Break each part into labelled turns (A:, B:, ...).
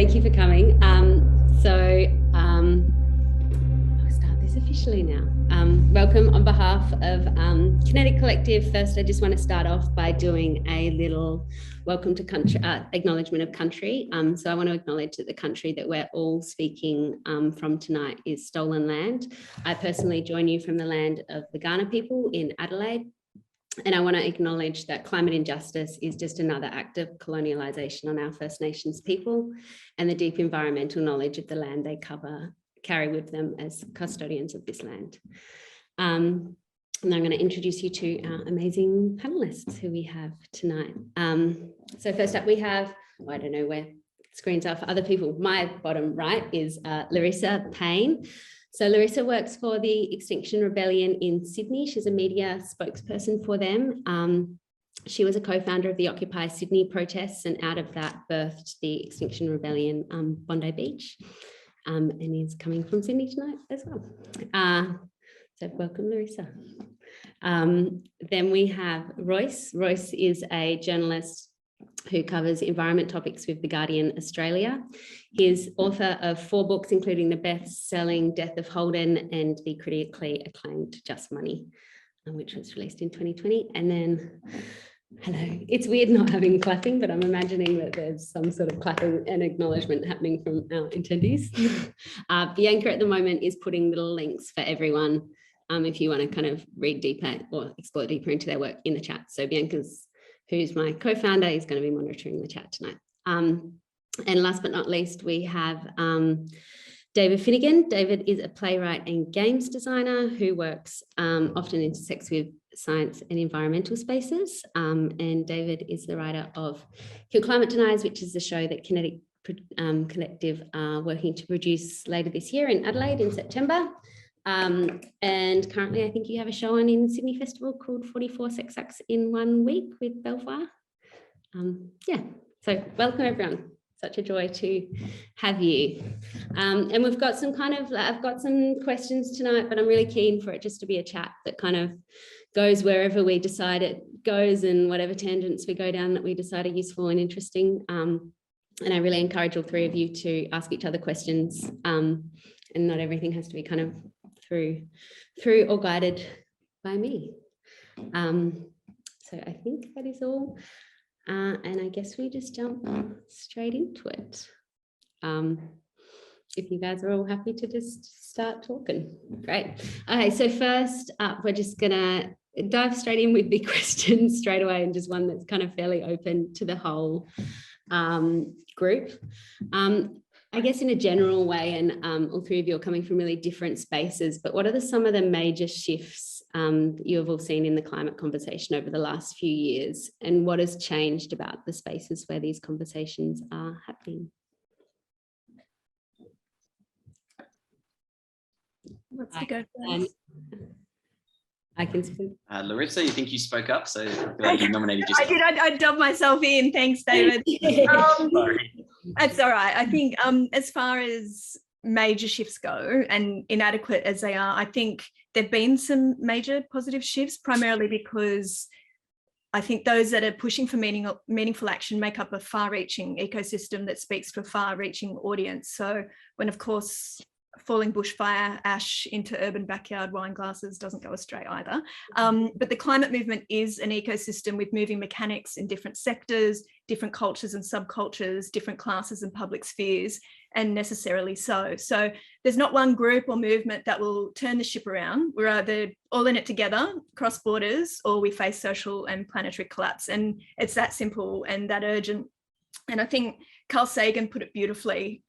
A: Thank you for coming. I'll start this officially now. Welcome on behalf of Kinetic Collective. First, I just want to start off by doing a little welcome to country, acknowledgement of country. So I want to acknowledge that the country that we're all speaking from tonight is stolen land. I personally join you from the land of the Kaurna people in Adelaide. And I want to acknowledge that climate injustice is just another act of colonialisation on our First Nations people, and the deep environmental knowledge of the land they carry with them as custodians of this land. And I'm going to introduce you to our amazing panellists who we have tonight. So first up we have, I don't know where screens are for other people. My bottom right is Larissa Payne. So Larissa works for the Extinction Rebellion in Sydney. She's a media spokesperson for them. She was a co-founder of the Occupy Sydney protests, and out of that birthed the Extinction Rebellion Bondi Beach, and is coming from Sydney tonight as well. So welcome, Larissa. Then we have Royce. Royce is a journalist who covers environment topics with The Guardian Australia. He is author of 4 books, including the best-selling Death of Holden and the critically acclaimed Just Money, which was released in 2020. And then, hello, it's weird not having clapping, but I'm imagining that there's some sort of clapping and acknowledgement happening from our attendees. Bianca at the moment is putting little links for everyone if you want to kind of read deeper or explore deeper into their work in the chat. So Bianca's, who's my co-founder, is going to be monitoring the chat tonight. And last but not least, we have David Finnigan. David is a playwright and games designer who works often intersects with science and environmental spaces. And David is the writer of Kill Climate Deniers, which is the show that Kinetic Collective are working to produce later this year in Adelaide in September. And currently I think you have a show on in Sydney Festival called 44 Sex Acts in 1 week with Belfire. Yeah, so welcome everyone. Such a joy to have you. And we've got some I've got some questions tonight, but I'm really keen for it just to be a chat that kind of goes wherever we decide it goes, and whatever tangents we go down that we decide are useful and interesting. And I really encourage all 3 of you to ask each other questions, and not everything has to be kind of through or guided by me. So I think that is all. And I guess we just jump straight into it. If you guys are all happy to just start talking. Great. Okay, so first up, we're just gonna dive straight in with big questions straight away, and just one that's kind of fairly open to the whole group. I guess in a general way, and all 3 of you are coming from really different spaces, but what are some of the major shifts that you have all seen in the climate conversation over the last few years, and what has changed about the spaces where these conversations are happening?
B: Let's go first.
A: I can speak.
C: Larissa, you think you spoke up, so I feel like you nominated yourself.
B: I did. I dubbed myself in. Thanks, David.
C: Sorry.
B: That's all right. I think as far as major shifts go, and inadequate as they are, I think there've been some major positive shifts, primarily because I think those that are pushing for meaningful action make up a far-reaching ecosystem that speaks to a far-reaching audience. So when, of course, falling bushfire ash into urban backyard wine glasses doesn't go astray either. But the climate movement is an ecosystem with moving mechanics in different sectors, different cultures and subcultures, different classes and public spheres, and necessarily so. So there's not one group or movement that will turn the ship around. We're either all in it together, cross borders, or we face social and planetary collapse. And it's that simple and that urgent. And I think Carl Sagan put it beautifully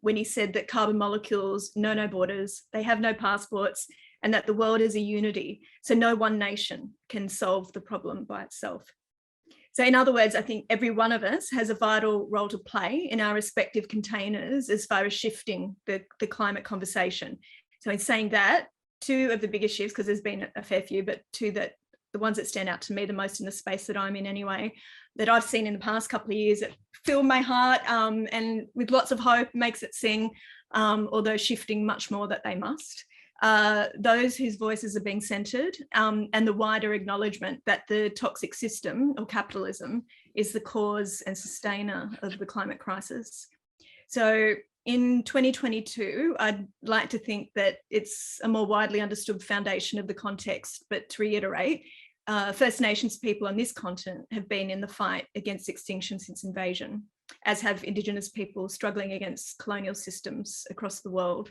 B: when he said that carbon molecules know no borders, they have no passports, and that the world is a unity. So no one nation can solve the problem by itself. So in other words, I think every one of us has a vital role to play in our respective containers as far as shifting the climate conversation. So in saying that, 2 of the biggest shifts, because there's been a fair few, but 2 that the ones that stand out to me the most in the space that I'm in anyway, that I've seen in the past couple of years that fill my heart and with lots of hope makes it sing, although shifting much more that they must. Those whose voices are being centred, and the wider acknowledgement that the toxic system or capitalism is the cause and sustainer of the climate crisis. So in 2022, I'd like to think that it's a more widely understood foundation of the context, but to reiterate, First Nations people on this continent have been in the fight against extinction since invasion, as have Indigenous people struggling against colonial systems across the world.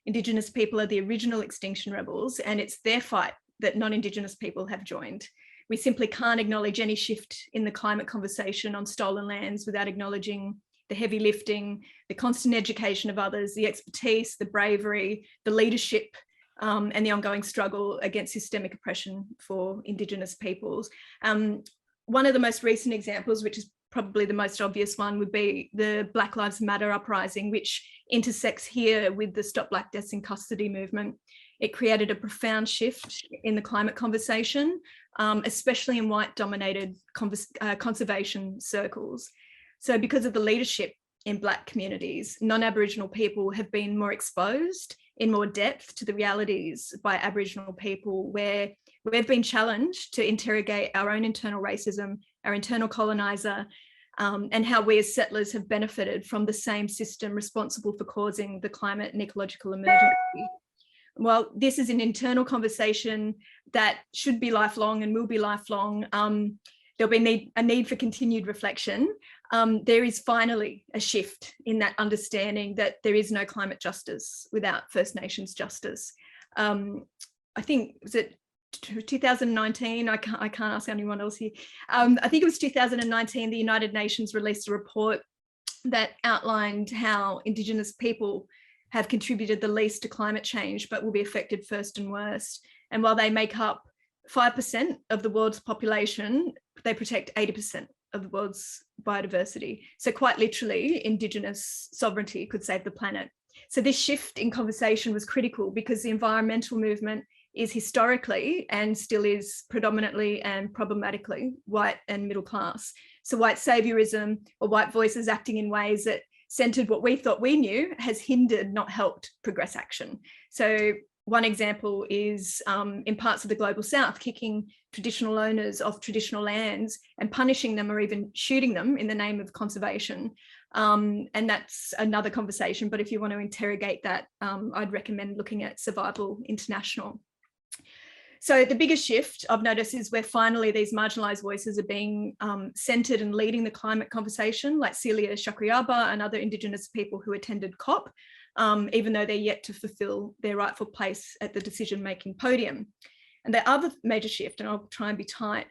B: Indigenous people are the original extinction rebels, and it's their fight that non-Indigenous people have joined. We simply can't acknowledge any shift in the climate conversation on stolen lands without acknowledging the heavy lifting, the constant education of others, the expertise, the bravery, the leadership, and the ongoing struggle against systemic oppression for Indigenous peoples. One of the most recent examples, which is probably the most obvious one, would be the Black Lives Matter uprising, which intersects here with the Stop Black Deaths in Custody movement. It created a profound shift in the climate conversation, especially in white-dominated conservation circles. So because of the leadership in Black communities, non-Aboriginal people have been more exposed in more depth to the realities by Aboriginal people, where we've been challenged to interrogate our own internal racism, our internal coloniser, and how we as settlers have benefited from the same system responsible for causing the climate and ecological emergency. Well, this is an internal conversation that should be lifelong and will be lifelong. There'll be a need for continued reflection. There is finally a shift in that understanding that there is no climate justice without First Nations justice. I think, was it 2019? I can't ask anyone else here. I think it was 2019, the United Nations released a report that outlined how Indigenous people have contributed the least to climate change, but will be affected first and worst. And while they make up 5% of the world's population, they protect 80% of the world's biodiversity. So quite literally, Indigenous sovereignty could save the planet. So this shift in conversation was critical because the environmental movement is historically and still is predominantly and problematically white and middle class. So white saviorism or white voices acting in ways that centered what we thought we knew has hindered, not helped progress action. So one example is in parts of the global south, kicking traditional owners off traditional lands and punishing them or even shooting them in the name of conservation. And that's another conversation, but if you want to interrogate that, I'd recommend looking at Survival International. So the biggest shift I've noticed is where finally these marginalised voices are being centred and leading the climate conversation, like Celia Chakriyaba and other Indigenous people who attended COP, even though they're yet to fulfil their rightful place at the decision-making podium. And the other major shift, and I'll try and be tight,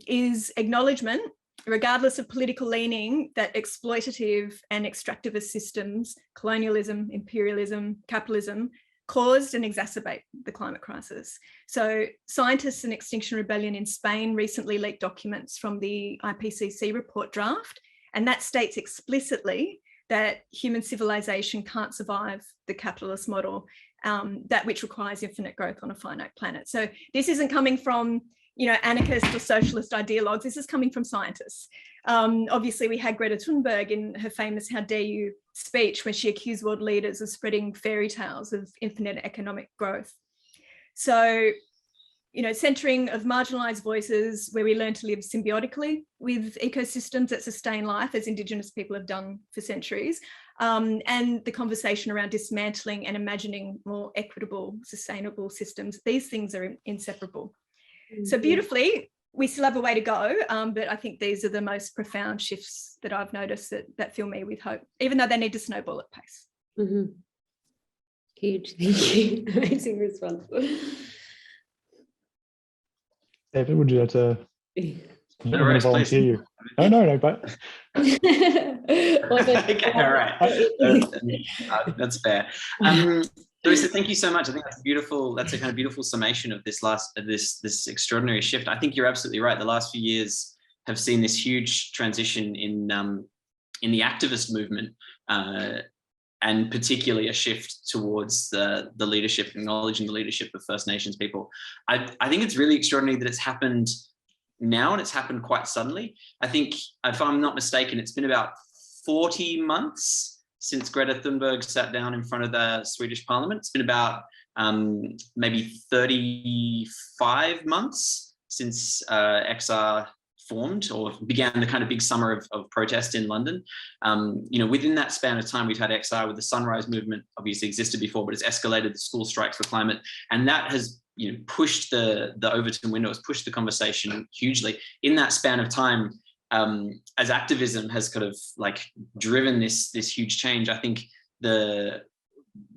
B: is acknowledgement, regardless of political leaning, that exploitative and extractivist systems, colonialism, imperialism, capitalism, caused and exacerbate the climate crisis. So scientists in Extinction Rebellion in Spain recently leaked documents from the IPCC report draft, and that states explicitly that human civilization can't survive the capitalist model, that which requires infinite growth on a finite planet. So this isn't coming from, you know, anarchist or socialist ideologues, this is coming from scientists. Obviously, we had Greta Thunberg in her famous "How dare you" speech when she accused world leaders of spreading fairy tales of infinite economic growth. So, you know, centering of marginalised voices where we learn to live symbiotically with ecosystems that sustain life, as Indigenous people have done for centuries, and the conversation around dismantling and imagining more equitable, sustainable systems. These things are inseparable. Mm-hmm. So beautifully, we still have a way to go, but I think these are the most profound shifts that I've noticed that fill me with hope, even though they need to snowball at pace.
A: Mm-hmm. Huge, thank you. Amazing response.
D: David, would you like to volunteer
C: please.
D: you? No, but
C: okay, all right. That's fair. Larissa, thank you so much. I think that's beautiful. That's a kind of beautiful summation of this extraordinary shift. I think you're absolutely right. The last few years have seen this huge transition in the activist movement, and particularly a shift towards the leadership, acknowledging the leadership of First Nations people. I think it's really extraordinary that it's happened now, and it's happened quite suddenly. I think, if I'm not mistaken, it's been about 40 months since Greta Thunberg sat down in front of the Swedish Parliament. It's been about maybe 35 months since XR formed or began the kind of big summer of protest in London. Within that span of time, we've had XR with the Sunrise Movement, obviously existed before, but it's escalated the school strikes for climate. And that has pushed the Overton window, has pushed the conversation hugely. In that span of time, as activism has kind of like driven this huge change, I think the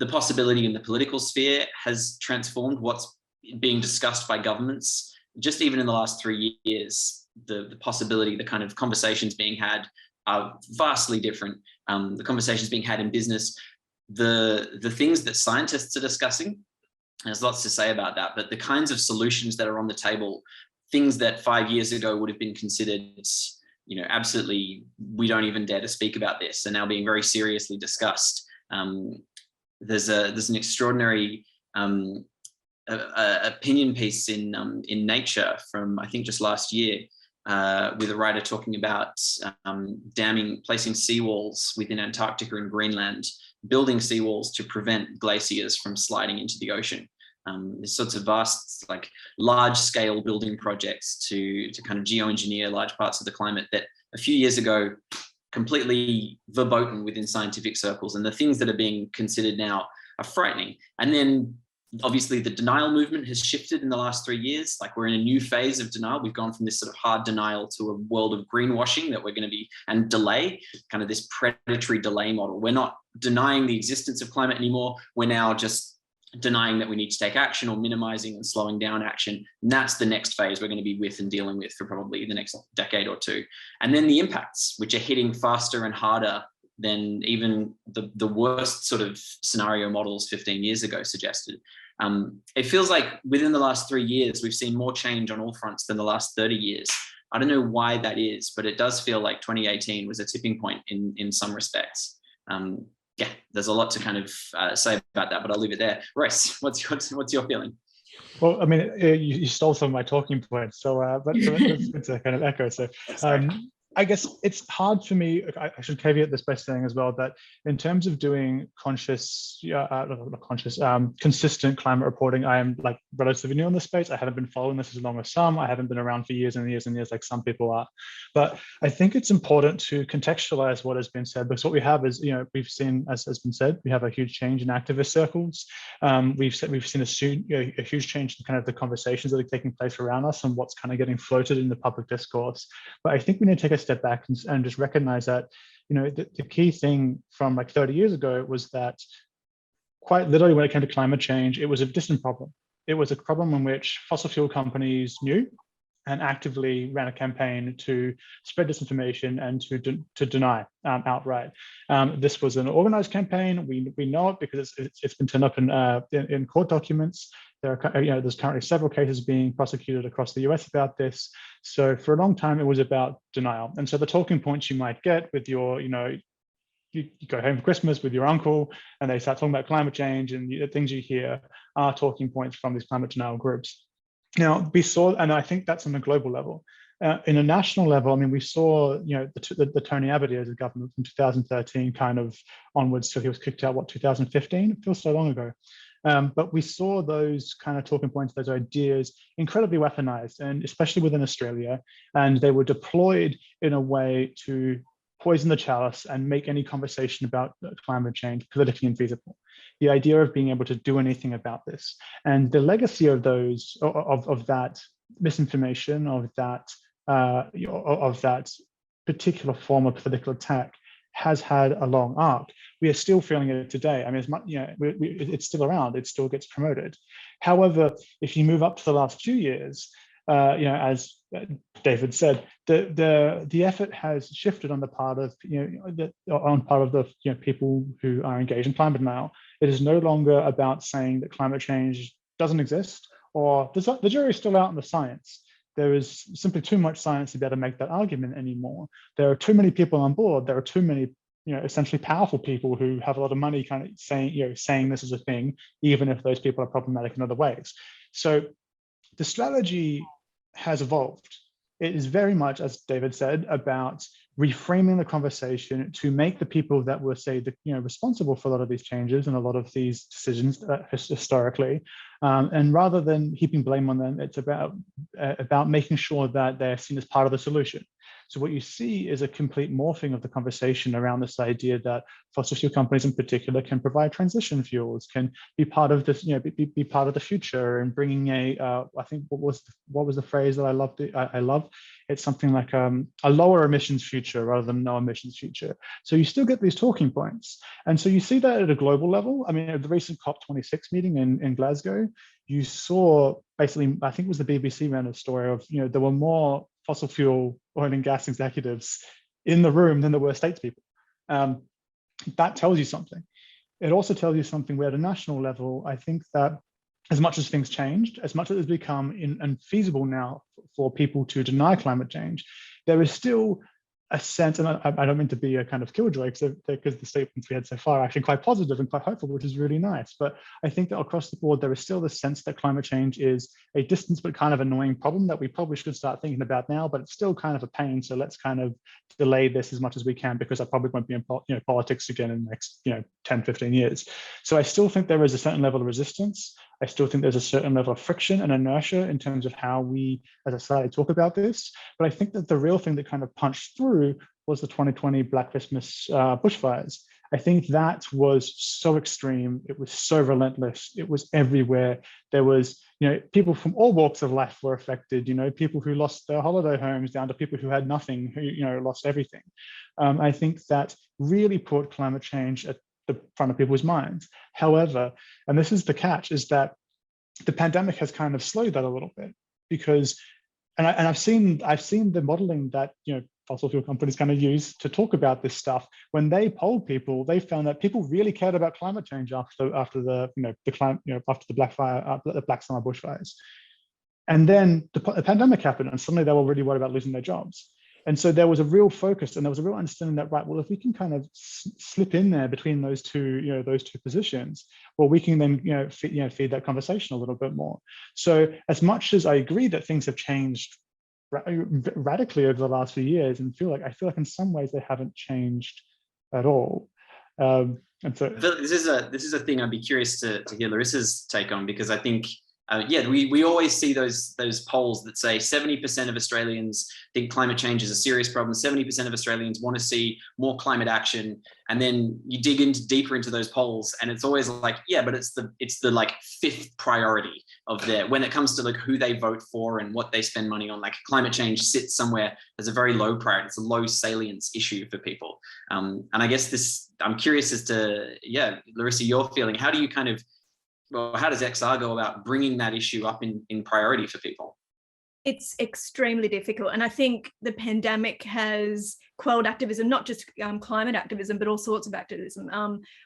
C: possibility in the political sphere has transformed what's being discussed by governments. Just even in the last 3 years, the possibility, the kind of conversations being had are vastly different. The conversations being had in business, the things that scientists are discussing, there's lots to say about that, but the kinds of solutions that are on the table, things that 5 years ago would have been considered, absolutely, we don't even dare to speak about this, are now being very seriously discussed. There's an extraordinary opinion piece in Nature from, I think, just last year, with a writer talking about placing seawalls within Antarctica and Greenland, building seawalls to prevent glaciers from sliding into the ocean. There's sorts of vast, like large-scale building projects to kind of geoengineer large parts of the climate that a few years ago completely verboten within scientific circles, and the things that are being considered now are frightening. And then obviously the denial movement has shifted in the last 3 years. Like, we're in a new phase of denial. We've gone from this sort of hard denial to a world of greenwashing that we're going to be, and delay, kind of this predatory delay model. We're not denying the existence of climate anymore. We're now just denying that we need to take action, or minimizing and slowing down action. And that's the next phase we're going to be with and dealing with for probably the next decade or two. And then the impacts, which are hitting faster and harder than even the worst sort of scenario models 15 years ago suggested. It feels like within the last 3 years, we've seen more change on all fronts than the last 30 years. I don't know why that is, but it does feel like 2018 was a tipping point in some respects. There's a lot to kind of say about that, but I'll leave it there. Royce, what's your feeling?
D: Well, I mean, you stole some of my talking points, so but it's a kind of echo. So I guess it's hard for me. I should caveat this by saying as well that in terms of doing consistent climate reporting, I am like relatively new in this space. I haven't been following this as long as some. I haven't been around for years and years and years like some people are. But I think it's important to contextualize what has been said, because what we have is, we've seen, as has been said, we have a huge change in activist circles. We've seen a huge change in kind of the conversations that are taking place around us and what's kind of getting floated in the public discourse. But I think we need to take a step back and just recognize that, the key thing from like 30 years ago was that quite literally when it came to climate change, it was a distant problem. It was a problem in which fossil fuel companies knew and actively ran a campaign to spread disinformation and to deny outright. This was an organized campaign. We know it because it's been turned up in court documents. There's currently several cases being prosecuted across the US about this. So for a long time, it was about denial. And so the talking points you might get with your, you go home for Christmas with your uncle and they start talking about climate change, and the things you hear are talking points from these climate denial groups. Now, we saw, and I think that's on a global level. In a national level, I mean, we saw, the Tony Abbott years of government from 2013 kind of onwards. So he was kicked out, 2015? It feels so long ago. But we saw those kind of talking points, those ideas, incredibly weaponized, and especially within Australia. And they were deployed in a way to poison the chalice and make any conversation about climate change politically infeasible. The idea of being able to do anything about this, and the legacy of those, of that misinformation, of that particular form of political attack, has had a long arc. We are still feeling it today. I mean, it's still around. It still gets promoted. However, if you move up to the last few years, as David said, the effort has shifted on the part of the people who are engaged in climate denial. It is no longer about saying that climate change doesn't exist, or the jury's still out on the science. There is simply too much science to be able to make that argument anymore. There are too many people on board. There are too many, essentially powerful people who have a lot of money kind of saying this is a thing, even if those people are problematic in other ways. So the strategy has evolved. it is very much, as David said, about reframing the conversation to make the people that were, say, responsible for a lot of these changes and a lot of these decisions historically, and rather than heaping blame on them, it's about making sure that they're seen as part of the solution. So what you see is a complete morphing of the conversation around this idea that fossil fuel companies in particular can provide transition fuels, can be part of this, be part of the future, and bringing I think what was the phrase that I loved? I love. It's something like a lower emissions future rather than no emissions future. So you still get these talking points. And so you see that at a global level. I mean, at the recent COP26 meeting in Glasgow, you saw basically, I think it was the BBC ran a story of, there were more fossil fuel oil and gas executives in the room than there were statespeople. That tells you something. It also tells you something where at a national level, I think that as much as things changed, as much as it's become unfeasible now for people to deny climate change, there is still a sense, and I don't mean to be a kind of killjoy because the statements we had so far are actually quite positive and quite hopeful, which is really nice. But I think that across the board, there is still the sense that climate change is a distant but kind of annoying problem that we probably should start thinking about now, but it's still kind of a pain. So let's kind of delay this as much as we can, because I probably won't be in politics again in the next 10, 15 years. So I still think there is a certain level of resistance. I still think there's a certain level of friction and inertia in terms of how we as a society talk about this. But I think that the real thing that kind of punched through was the 2020 Black Christmas bushfires. I think that was so extreme. It was so relentless. It was everywhere. There was, people from all walks of life were affected, people who lost their holiday homes down to people who had nothing, who, lost everything. I think that really put climate change at the front of people's minds. However, and this is the catch, is that the pandemic has kind of slowed that a little bit, because, and I've seen the modeling that fossil fuel companies kind of use to talk about this stuff. When they polled people, they found that people really cared about climate change after the Black Summer bushfires, and then the pandemic happened, and suddenly they were really worried about losing their jobs. And so there was a real focus, and there was a real understanding that, right, well, if we can kind of slip in there between those two positions, well, we can then, feed that conversation a little bit more. So as much as I agree that things have changed radically over the last few years, and I feel like in some ways they haven't changed at all. And so
C: this is a thing I'd be curious to hear Larissa's take on, because I think we always see those polls that say 70% of Australians think climate change is a serious problem. 70% of Australians want to see more climate action. And then you dig deeper into those polls, and it's always like, but it's the like fifth priority of when it comes to like who they vote for and what they spend money on. Like climate change sits somewhere as a very low priority. It's a low salience issue for people. And I guess I'm curious as to, Larissa, your feeling. How do you how does XR go about bringing that issue up in priority for people?
B: It's extremely difficult. And I think the pandemic has quelled activism, not just climate activism, but all sorts of activism.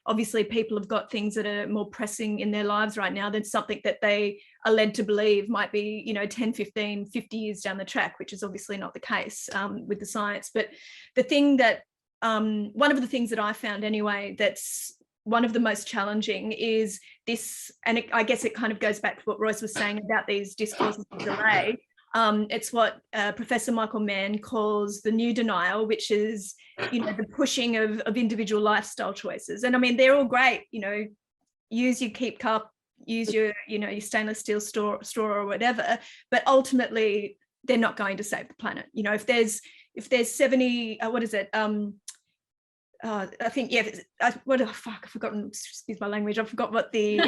B: Obviously, people have got things that are more pressing in their lives right now than something that they are led to believe might be, 10, 15, 50 years down the track, which is obviously not the case with the science. But the thing that, one of the things that I found anyway, that's one of the most challenging is this, and I guess it kind of goes back to what Royce was saying about these discourses of delay. It's what Professor Michael Mann calls the new denial, which is, the pushing of individual lifestyle choices. And I mean, they're all great, use your keep cup, use your, your stainless steel straw or whatever, but ultimately they're not going to save the planet. If there's 70, what is it? I think, I've forgotten, excuse my language, I forgot what the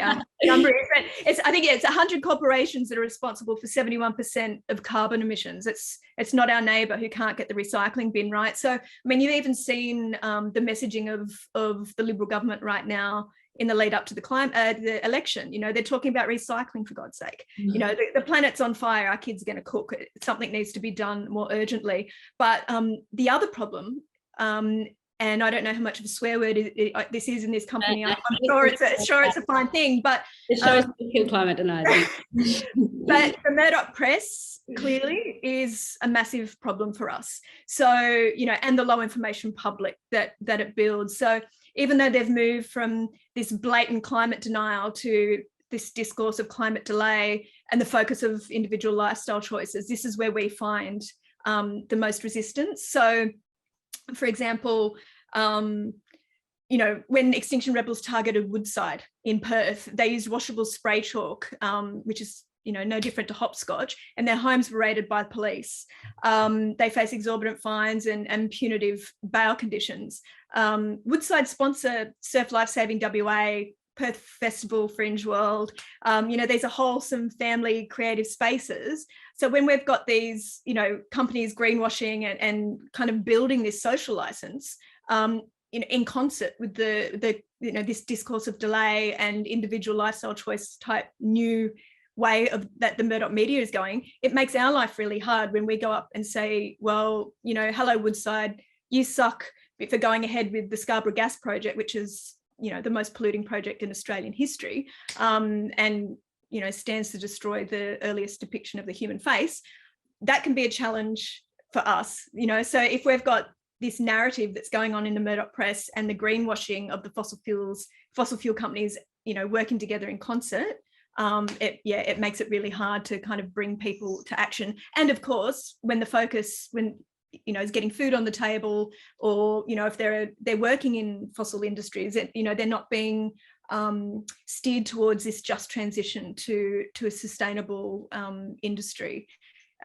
B: number is, but I think it's 100 corporations that are responsible for 71% of carbon emissions. It's not our neighbour who can't get the recycling bin right. So, I mean, you've even seen the messaging of the Liberal government right now in the lead up to the election. They're talking about recycling, for God's sake. Mm-hmm. The planet's on fire, our kids are going to cook, something needs to be done more urgently. But the other problem, and I don't know how much of a swear word this is in this company. I'm sure it's a fine thing, but
A: it shows climate deniers.
B: But the Murdoch press clearly is a massive problem for us. So, and the low information public that it builds. So even though they've moved from this blatant climate denial to this discourse of climate delay and the focus of individual lifestyle choices, this is where we find the most resistance. So, for example, you know, when Extinction Rebels targeted Woodside in Perth, they used washable spray chalk, which is, you know, no different to hopscotch, and their homes were raided by police. They face exorbitant fines and punitive bail conditions. Woodside sponsor Surf Lifesaving WA, Perth Festival, Fringe World. You know, these are wholesome family creative spaces. So when we've got these, you know, companies greenwashing and kind of building this social license, in concert with the you know, this discourse of delay and individual lifestyle choice type new way of that the Murdoch media is going, it makes our life really hard when we go up and say, well, you know, hello Woodside, you suck for going ahead with the Scarborough Gas Project, which is, you know, the most polluting project in Australian history, and, you know, stands to destroy the earliest depiction of the human face. That can be a challenge for us, you know. So if we've got this narrative that's going on in the Murdoch press and the greenwashing of the fossil fuel companies, you know, working together in concert, it makes it really hard to kind of bring people to action. And of course, when the focus, you know, is getting food on the table, or, you know, if they're working in fossil industries, you know, they're not being steered towards this just transition to a sustainable industry.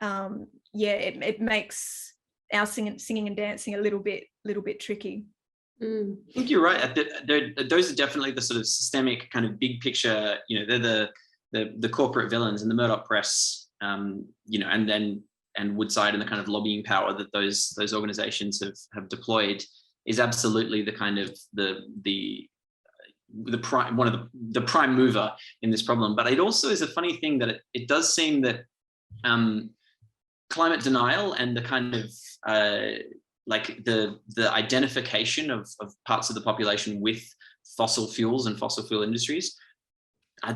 B: It makes our singing and dancing a little bit tricky.
C: I think you're right. Those are definitely the sort of systemic kind of big picture, you know, they're the corporate villains, and the Murdoch press, you know, and Woodside, and the kind of lobbying power that those organizations have deployed is absolutely the kind of the prime, one of the prime mover in this problem. But it also is a funny thing that it does seem that climate denial and the kind of like the identification of parts of the population with fossil fuels and fossil fuel industries,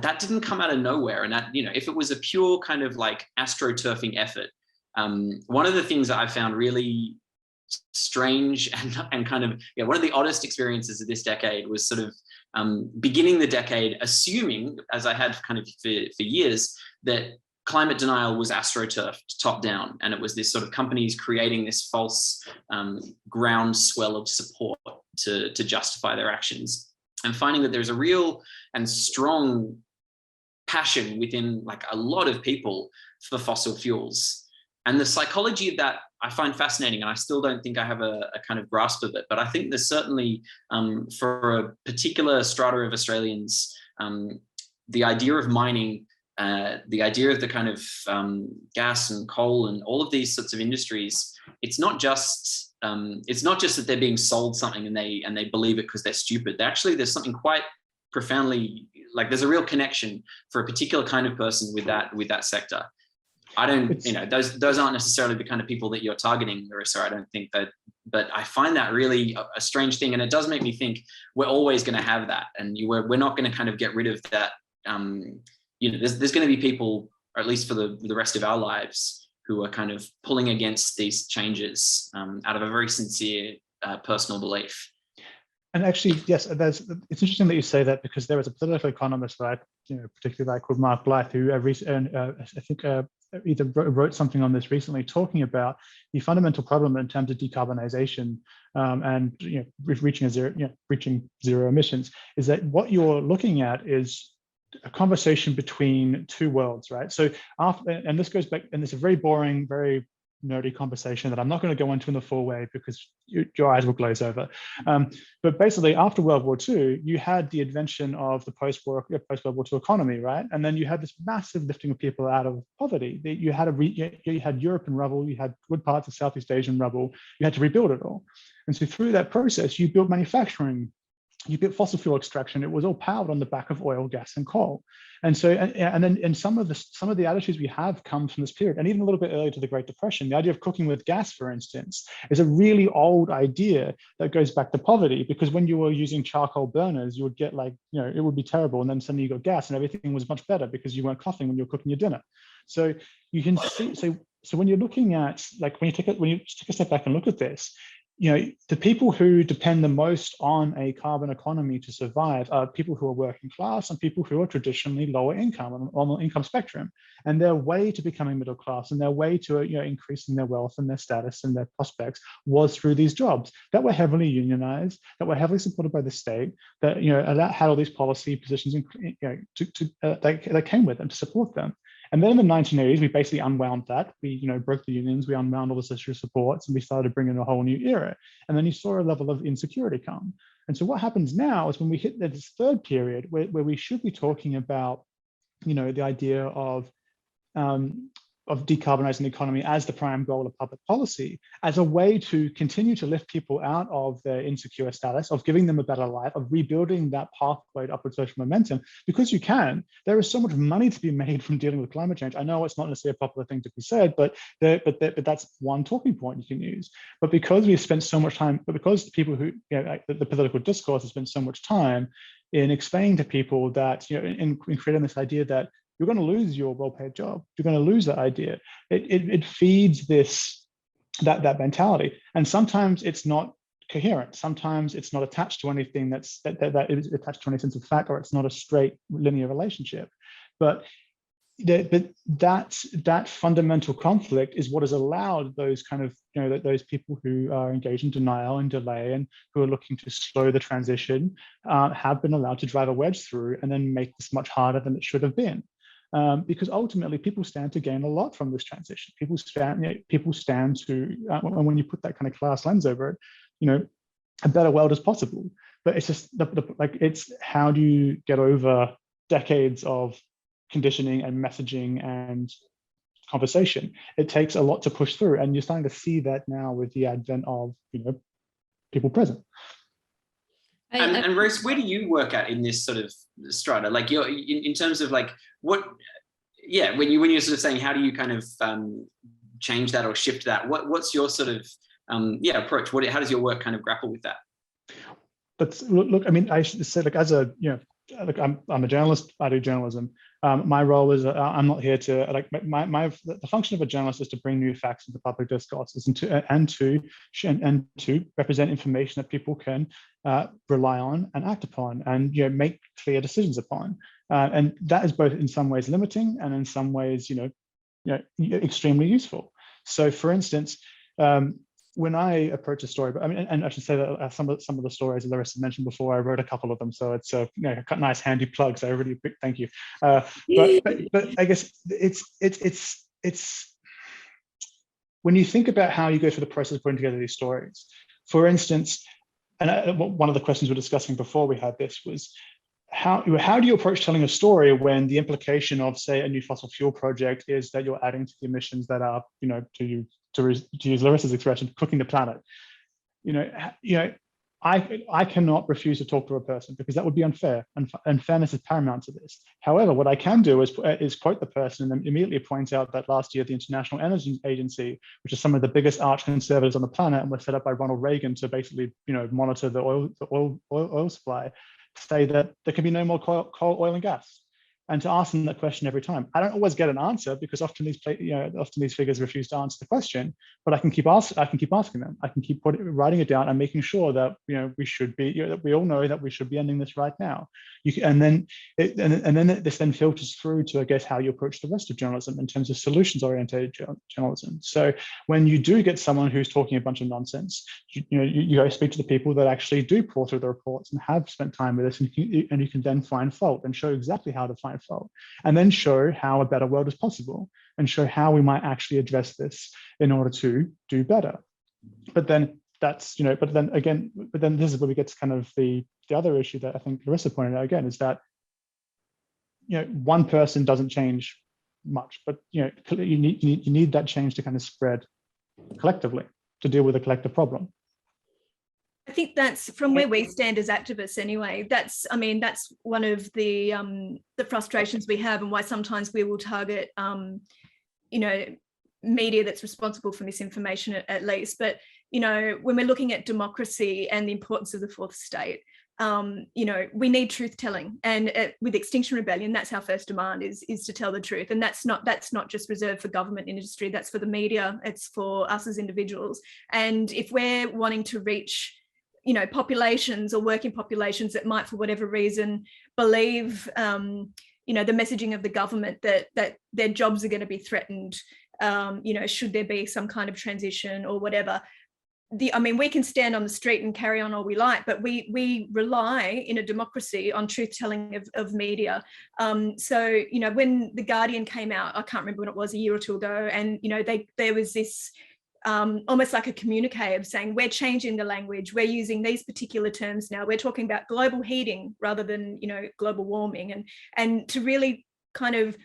C: that didn't come out of nowhere. And that, you know, if it was a pure kind of like astroturfing effort, one of the things that I found really strange and kind of, yeah, one of the oddest experiences of this decade was sort of beginning the decade assuming, as I had kind of for years, that climate denial was astroturfed top down, and it was this sort of companies creating this false groundswell of support to justify their actions, and finding that there's a real and strong passion within like a lot of people for fossil fuels. And the psychology of that I find fascinating, and I still don't think I have a kind of grasp of it, but I think there's certainly for a particular strata of Australians, the idea of mining, the idea of the kind of gas and coal and all of these sorts of industries, it's not just that they're being sold something and they believe it because they're stupid. There's something quite profoundly, like there's a real connection for a particular kind of person with that sector. I don't, you know, those aren't necessarily the kind of people that you're targeting, Larissa. I don't think that, but I find that really a strange thing, and it does make me think we're always going to have that, and we're not going to kind of get rid of that. You know, there's going to be people, or at least for the rest of our lives, who are kind of pulling against these changes out of a very sincere personal belief.
D: And actually, yes, it's interesting that you say that, because there was a political economist, right, you know, particularly called Mark Blyth, who I think either wrote something on this recently, talking about the fundamental problem in terms of decarbonization and, you know, reaching zero emissions, is that what you're looking at is a conversation between two worlds, right? So after, and this goes back, and it's a very boring, very nerdy conversation that I'm not going to go into in the full way because your eyes will glaze over. But basically, after World War II, you had the invention of the post-World War II economy, right? And then you had this massive lifting of people out of poverty. You had Europe in rubble, you had good parts of Southeast Asia in rubble, you had to rebuild it all. And so through that process, you built manufacturing, you built fossil fuel extraction. It was all powered on the back of oil, gas, and coal. And so, and some of the attitudes we have come from this period, and even a little bit earlier to the Great Depression. The idea of cooking with gas, for instance, is a really old idea that goes back to poverty, because when you were using charcoal burners, you would get like, you know, it would be terrible, and then suddenly you got gas, and everything was much better because you weren't coughing when you were cooking your dinner. So you can see, so when you're looking at, like, when you take a step back and look at this, the people who depend the most on a carbon economy to survive are people who are working class and people who are traditionally lower income on the income spectrum. And their way to becoming middle class and their way to increasing their wealth and their status and their prospects was through these jobs that were heavily unionized, that were heavily supported by the state, that had all these policy positions that came with them to support them. And then in the 1980s, we basically unwound that. We, broke the unions, we unwound all the social supports, and we started bringing a whole new era. And then you saw a level of insecurity come. And so what happens now is when we hit this third period where we should be talking about, the idea of decarbonizing the economy as the prime goal of public policy, as a way to continue to lift people out of their insecure status, of giving them a better life, of rebuilding that pathway to upward social momentum, because you can. There is so much money to be made from dealing with climate change. I know it's not necessarily a popular thing to be said, but that's one talking point you can use. But because we've spent so much time, but because the people who, the political discourse has spent so much time in explaining to people that, in creating this idea that you're going to lose your well-paid job. You're going to lose that idea. It feeds that mentality, and sometimes it's not coherent. Sometimes it's not attached to anything that is attached to any sense of fact, or it's not a straight linear relationship. But that fundamental conflict is what has allowed those kind of those people who are engaged in denial and delay and who are looking to slow the transition have been allowed to drive a wedge through and then make this much harder than it should have been. Because ultimately people stand to gain a lot from this transition. People stand to, when you put that kind of class lens over it, a better world is possible. But it's just it's how do you get over decades of conditioning and messaging and conversation? It takes a lot to push through, and you're starting to see that now with the advent of people present.
C: And Royce, where do you work at in this sort of strata? Like you're in terms of like what, when you're sort of saying how do you kind of change that or shift that? What's your sort of approach? How does your work kind of grapple with that?
D: But look, I mean, I should say, like, as a I'm a journalist. I do journalism. My role is I'm not here to the function of a journalist is to bring new facts into public discourses and to represent information that people can rely on and act upon and make clear decisions upon. And that is both in some ways limiting and in some ways extremely useful. So, for instance, when I approach a story, but I mean, and I should say that some of the stories Larissa mentioned before, I wrote a couple of them, so it's a nice handy plug. So, really big thank you. But I guess it's when you think about how you go through the process of putting together these stories. For instance, and one of the questions we were discussing before we had this was how do you approach telling a story when the implication of, say, a new fossil fuel project is that you're adding to the emissions that are, to use Larissa's expression, cooking the planet. I cannot refuse to talk to a person because that would be unfair, and fairness is paramount to this. However, what I can do is quote the person and then immediately point out that last year the International Energy Agency, which is some of the biggest arch conservatives on the planet and was set up by Ronald Reagan to basically monitor the oil supply, say that there can be no more coal, oil, and gas. And to ask them that question every time. I don't always get an answer because often these figures refuse to answer the question, but I can keep asking them. I can keep writing it down and making sure that we should be, that we all know that we should be ending this right now. And then this then filters through to, I guess, how you approach the rest of journalism in terms of solutions-oriented journalism. So when you do get someone who's talking a bunch of nonsense, you go speak to the people that actually do pour through the reports and have spent time with us, and you can then find fault and show exactly how to find fault, and then show how a better world is possible and show how we might actually address this in order to do better. But then this is where we get to kind of the other issue that I think Larissa pointed out again, is that one person doesn't change much, but you need that change to kind of spread collectively to deal with a collective problem.
B: I think that's from where we stand as activists anyway. That's one of the frustrations we have, and why sometimes we will target, media that's responsible for misinformation at least. But, when we're looking at democracy and the importance of the fourth estate, we need truth telling, and with Extinction Rebellion, that's our first demand is to tell the truth, and that's not just reserved for government industry, that's for the media, it's for us as individuals. And if we're wanting to reach populations or working populations that might, for whatever reason, believe the messaging of the government that their jobs are going to be threatened, should there be some kind of transition or whatever. We can stand on the street and carry on all we like, but we rely in a democracy on truth telling of media. So when The Guardian came out, I can't remember when it was, a year or two ago, and there was this almost like a communique of saying, we're changing the language, we're using these particular terms now, we're talking about global heating rather than global warming, and to really kind of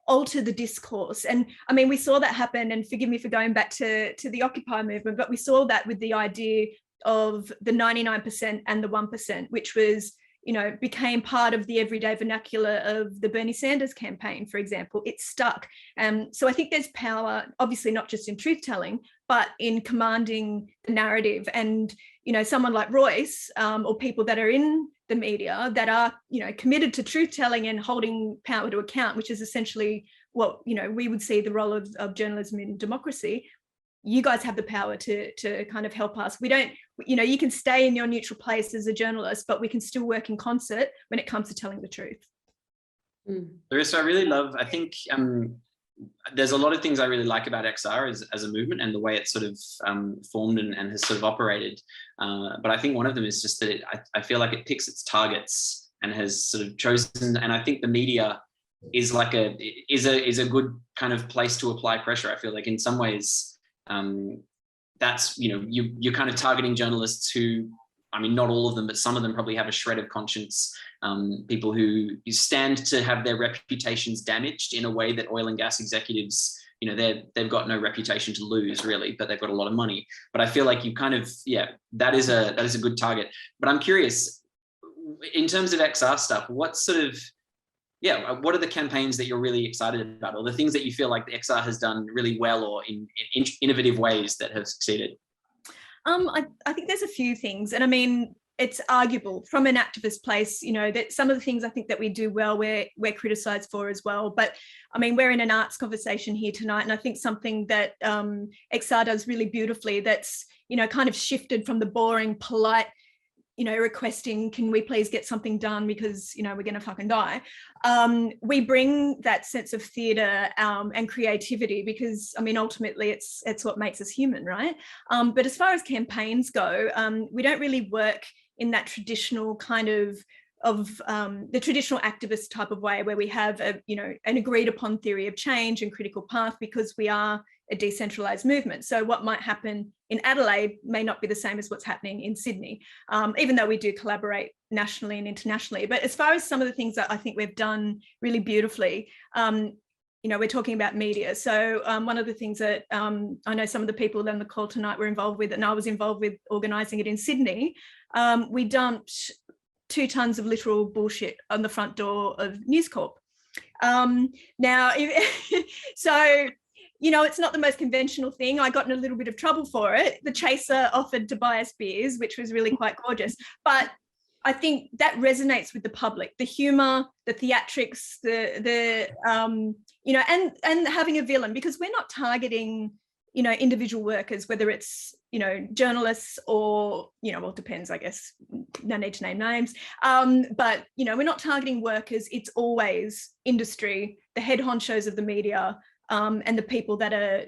B: alter the discourse. And we saw that happen, and forgive me for going back to the Occupy movement, but we saw that with the idea of the 99% and the 1%, which was became part of the everyday vernacular of the Bernie Sanders campaign, for example. It stuck. So I think there's power, obviously not just in truth telling, but in commanding the narrative. And someone like Royce, or people that are in the media that are committed to truth telling and holding power to account, which is essentially what we would see the role of journalism in democracy. You guys have the power to kind of help us. We don't, you can stay in your neutral place as a journalist, but we can still work in concert when it comes to telling the truth.
C: Larissa, I really love, I think there's a lot of things I really like about XR as a movement and the way it's sort of formed and has sort of operated. But I think one of them is just that I feel like it picks its targets and has sort of chosen, and I think the media is like is a good kind of place to apply pressure. I feel like in some ways, that's, you're kind of targeting journalists who, not all of them, but some of them probably have a shred of conscience. People who stand to have their reputations damaged in a way that oil and gas executives, they've got no reputation to lose really, but they've got a lot of money. But I feel like you kind of, that is a good target. But I'm curious, in terms of XR stuff, what are the campaigns that you're really excited about, or the things that you feel like the XR has done really well, or in innovative ways that have succeeded?
B: I think there's a few things, and it's arguable from an activist place, that some of the things I think that we do well, we're criticised for as well. But we're in an arts conversation here tonight, and I think something that XR does really beautifully, that's kind of shifted from the boring, polite, requesting, can we please get something done because we're going to fucking die. We bring that sense of theatre and creativity because ultimately it's what makes us human, right? But as far as campaigns go, we don't really work in that traditional kind of the traditional activist type of way where we have an agreed upon theory of change and critical path, because we are a decentralized movement. So what might happen in Adelaide may not be the same as what's happening in Sydney, even though we do collaborate nationally and internationally. But as far as some of the things that I think we've done really beautifully, we're talking about media. So one of the things that I know some of the people on the call tonight were involved with, and I was involved with organising it in Sydney, we dumped 2 tons of literal bullshit on the front door of News Corp. So it's not the most conventional thing. I got in a little bit of trouble for it. The Chaser offered to buy us beers, which was really quite gorgeous. But I think that resonates with the public, the humour, the theatrics, and having a villain, because we're not targeting, individual workers, whether it's, journalists or, well, it depends, I guess, no need to name names. But, we're not targeting workers. It's always industry, the head honchos of the media, and the people that are,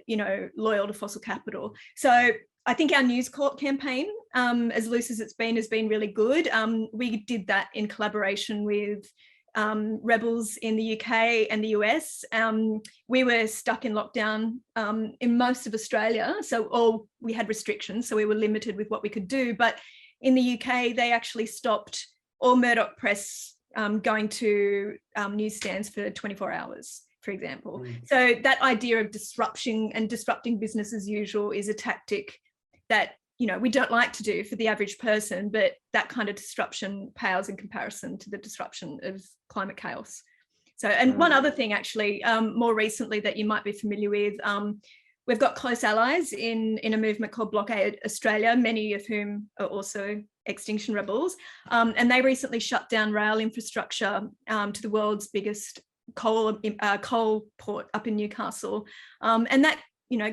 B: loyal to fossil capital. So I think our News Corp campaign, as loose as it's been, has been really good. We did that in collaboration with rebels in the UK and the US. We were stuck in lockdown in most of Australia, so we had restrictions, so we were limited with what we could do. But in the UK, they actually stopped all Murdoch press going to newsstands for 24 hours. For example. So that idea of disrupting business as usual is a tactic that, we don't like to do for the average person, but that kind of disruption pales in comparison to the disruption of climate chaos. So, and one other thing actually, more recently that you might be familiar with, we've got close allies in a movement called Blockade Australia, many of whom are also Extinction Rebels. And they recently shut down rail infrastructure to the world's biggest coal port up in Newcastle. And that,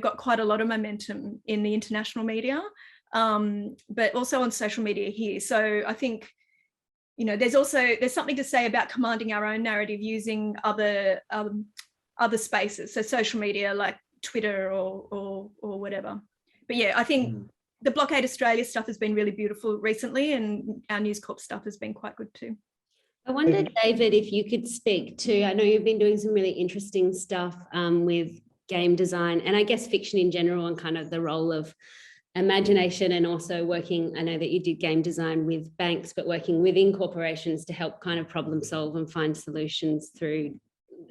B: got quite a lot of momentum in the international media, but also on social media here. So I think, there's something to say about commanding our own narrative using other spaces, so social media like Twitter or whatever. But yeah, I think the Blockade Australia stuff has been really beautiful recently, and our News Corp stuff has been quite good too.
A: I wonder, David, if you could speak to, I know you've been doing some really interesting stuff with game design and I guess fiction in general, and kind of the role of imagination, and also working, I know that you did game design with banks, but working within corporations to help kind of problem solve and find solutions through,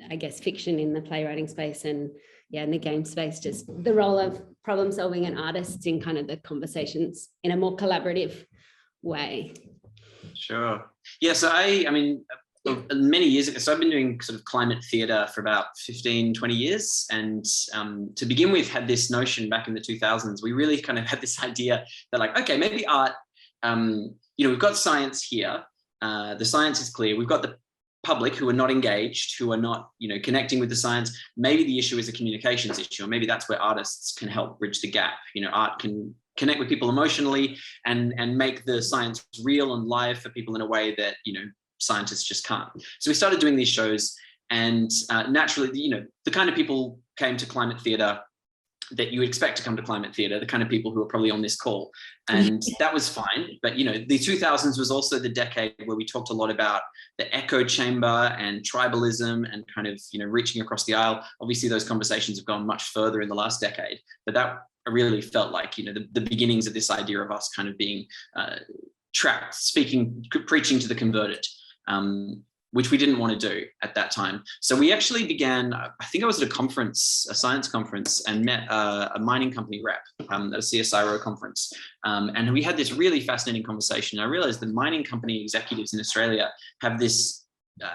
A: I guess, fiction in the playwriting space and in the game space, just the role of problem solving and artists in kind of the conversations in a more collaborative way.
C: Sure. Yeah, so I mean, many years ago, so I've been doing sort of climate theatre for about 15, 20 years. And to begin with, had this notion back in the 2000s, we really kind of had this idea that like, okay, maybe art, we've got science here. The science is clear. We've got the public who are not engaged, who are not, connecting with the science. Maybe the issue is a communications issue, or maybe that's where artists can help bridge the gap. Art can connect with people emotionally and make the science real and live for people in a way that, scientists just can't. So we started doing these shows, and naturally, the kind of people came to climate theatre that you would expect to come to climate theatre, the kind of people who are probably on this call. And that was fine. But, the 2000s was also the decade where we talked a lot about the echo chamber and tribalism and kind of, reaching across the aisle. Obviously, those conversations have gone much further in the last decade, but that really felt like, the beginnings of this idea of us kind of being trapped, preaching to the converted. Which we didn't want to do at that time. So we actually began, I think I was at a science conference, and met a mining company rep at a CSIRO conference. And we had this really fascinating conversation. I realized the mining company executives in Australia have this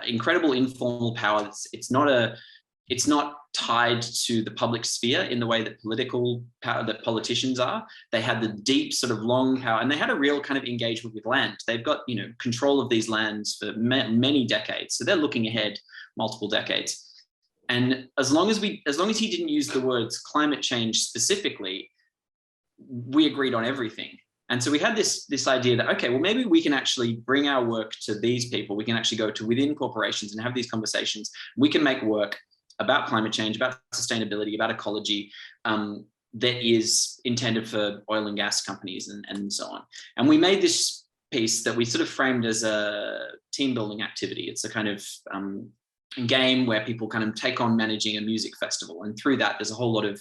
C: incredible informal power. It's not tied to the public sphere in the way that political power, that politicians are. They had the deep sort of long power, and they had a real kind of engagement with land. They've got, control of these lands for many decades. So they're looking ahead multiple decades. And as long as he didn't use the words climate change specifically, we agreed on everything. And so we had this idea that, okay, well, maybe we can actually bring our work to these people. We can actually go to within corporations and have these conversations. We can make work about climate change, about sustainability, about ecology, that is intended for oil and gas companies and so on. And we made this piece that we sort of framed as a team building activity. It's a kind of game where people kind of take on managing a music festival. And through that, there's a whole lot of,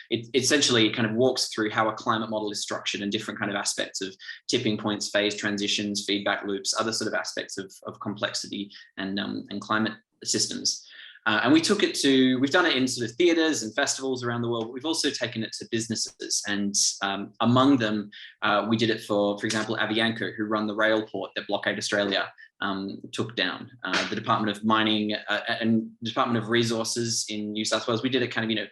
C: it essentially kind of walks through how a climate model is structured and different kind of aspects of tipping points, phase transitions, feedback loops, other sort of aspects of complexity and climate systems. And we've done it in sort of theatres and festivals around the world, but we've also taken it to businesses. And among them, we did it for example, Avianca, who run the rail port that Blockade Australia took down. The Department of Mining and Department of Resources in New South Wales. We did it kind of,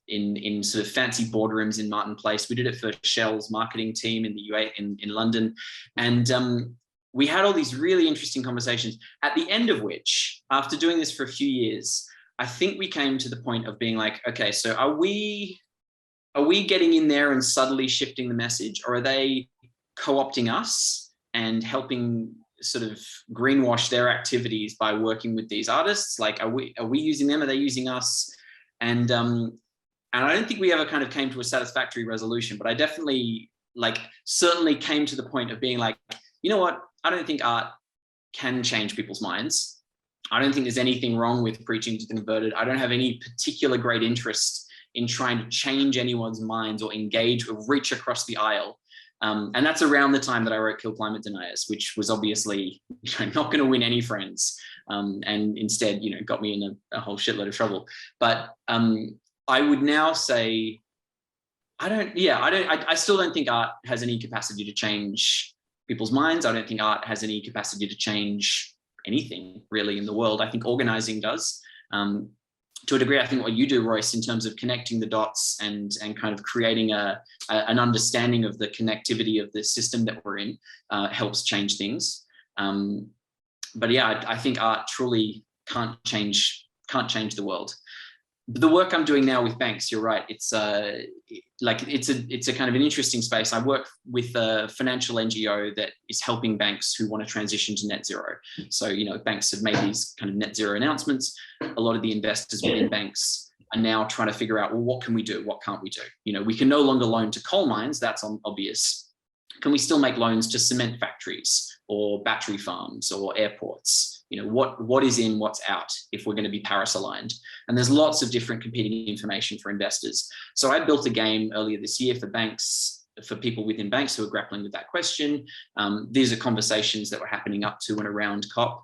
C: in sort of fancy boardrooms in Martin Place. We did it for Shell's marketing team in the UAE, in London. And we had all these really interesting conversations, at the end of which, after doing this for a few years, I think we came to the point of being like, okay, so are we getting in there and subtly shifting the message, or are they co-opting us and helping sort of greenwash their activities by working with these artists? Like, are we using them? Are they using us? And I don't think we ever kind of came to a satisfactory resolution, but I definitely certainly came to the point of being like, you know what? I don't think art can change people's minds. I don't think there's anything wrong with preaching to the converted. I don't have any particular great interest in trying to change anyone's minds or engage or reach across the aisle. And that's around the time that I wrote Kill Climate Deniers, which was obviously not going to win any friends, and instead, got me in a whole shitload of trouble. But I would now say, I still don't think art has any capacity to change people's minds. I don't think art has any capacity to change anything really in the world. I think organizing does. to a degree, I think what you do, Royce, in terms of connecting the dots and kind of creating an understanding of the connectivity of the system that we're in helps change things. But yeah, I think art truly can't change the world. But the work I'm doing now with banks, you're right. It's a kind of an interesting space. I work with a financial NGO that is helping banks who want to transition to net zero. So, you know, banks have made these kind of net zero announcements. A lot of the investors within banks are now trying to figure out, well, what can we do? What can't we do? You know, we can no longer loan to coal mines. That's obvious. Can we still make loans to cement factories or battery farms or airports? You know, what is in, what's out if we're going to be Paris aligned? And there's lots of different competing information for investors. So I built a game earlier this year for banks, for people within banks who are grappling with that question. These are conversations that were happening up to and around COP.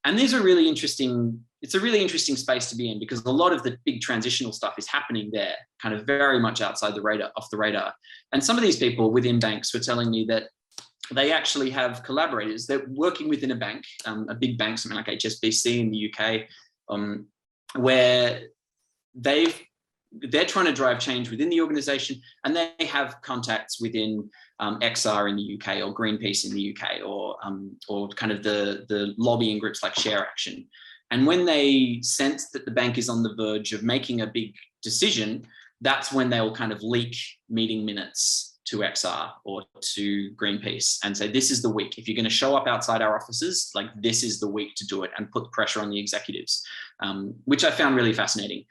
C: And these are really interesting. It's a really interesting space to be in because a lot of the big transitional stuff is happening there, kind of very much outside the radar, off the radar. And some of these people within banks were telling me that they actually have collaborators. They're working within a bank, a big bank, something like HSBC in the UK, where they're trying to drive change within the organization, and they have contacts within XR in the UK or Greenpeace in the UK or kind of the lobbying groups like Share Action. And when they sense that the bank is on the verge of making a big decision, that's when they'll kind of leak meeting minutes to XR or to Greenpeace and say, this is the week. If you're going to show up outside our offices, like this is the week to do it, and put pressure on the executives, which I found really fascinating.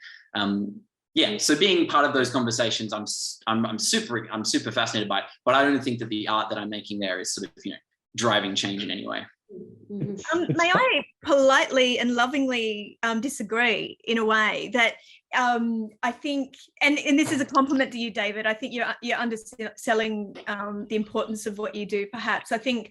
C: Yeah, so being part of those conversations, I'm super fascinated by it, but I don't think that the art that I'm making there is sort of, you know, driving change in any way.
B: May I politely and lovingly disagree in a way that I think, and this is a compliment to you, David, I think you're underselling the importance of what you do, perhaps. I think,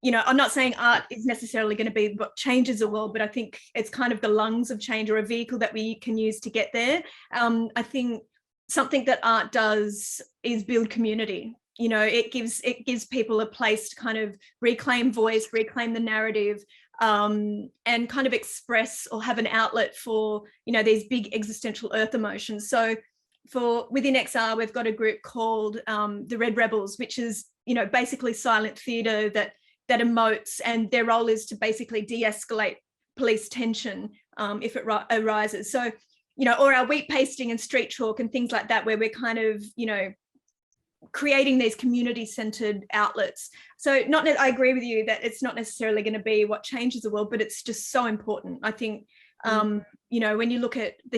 B: you know, I'm not saying art is necessarily going to be what changes the world, but I think it's kind of the lungs of change, or a vehicle that we can use to get there. I think something that art does is build community. You know, it gives people a place to kind of reclaim voice, reclaim the narrative, and kind of express or have an outlet for, you know, these big existential earth emotions. So within XR, we've got a group called the Red Rebels, which is, you know, basically silent theatre that emotes, and their role is to basically de-escalate police tension if it arises. So, you know, or our wheat pasting and street chalk and things like that, where we're kind of, you know, creating these community-centered outlets. So I agree with you that it's not necessarily going to be what changes the world, but it's just so important. I think, you know, when you look at the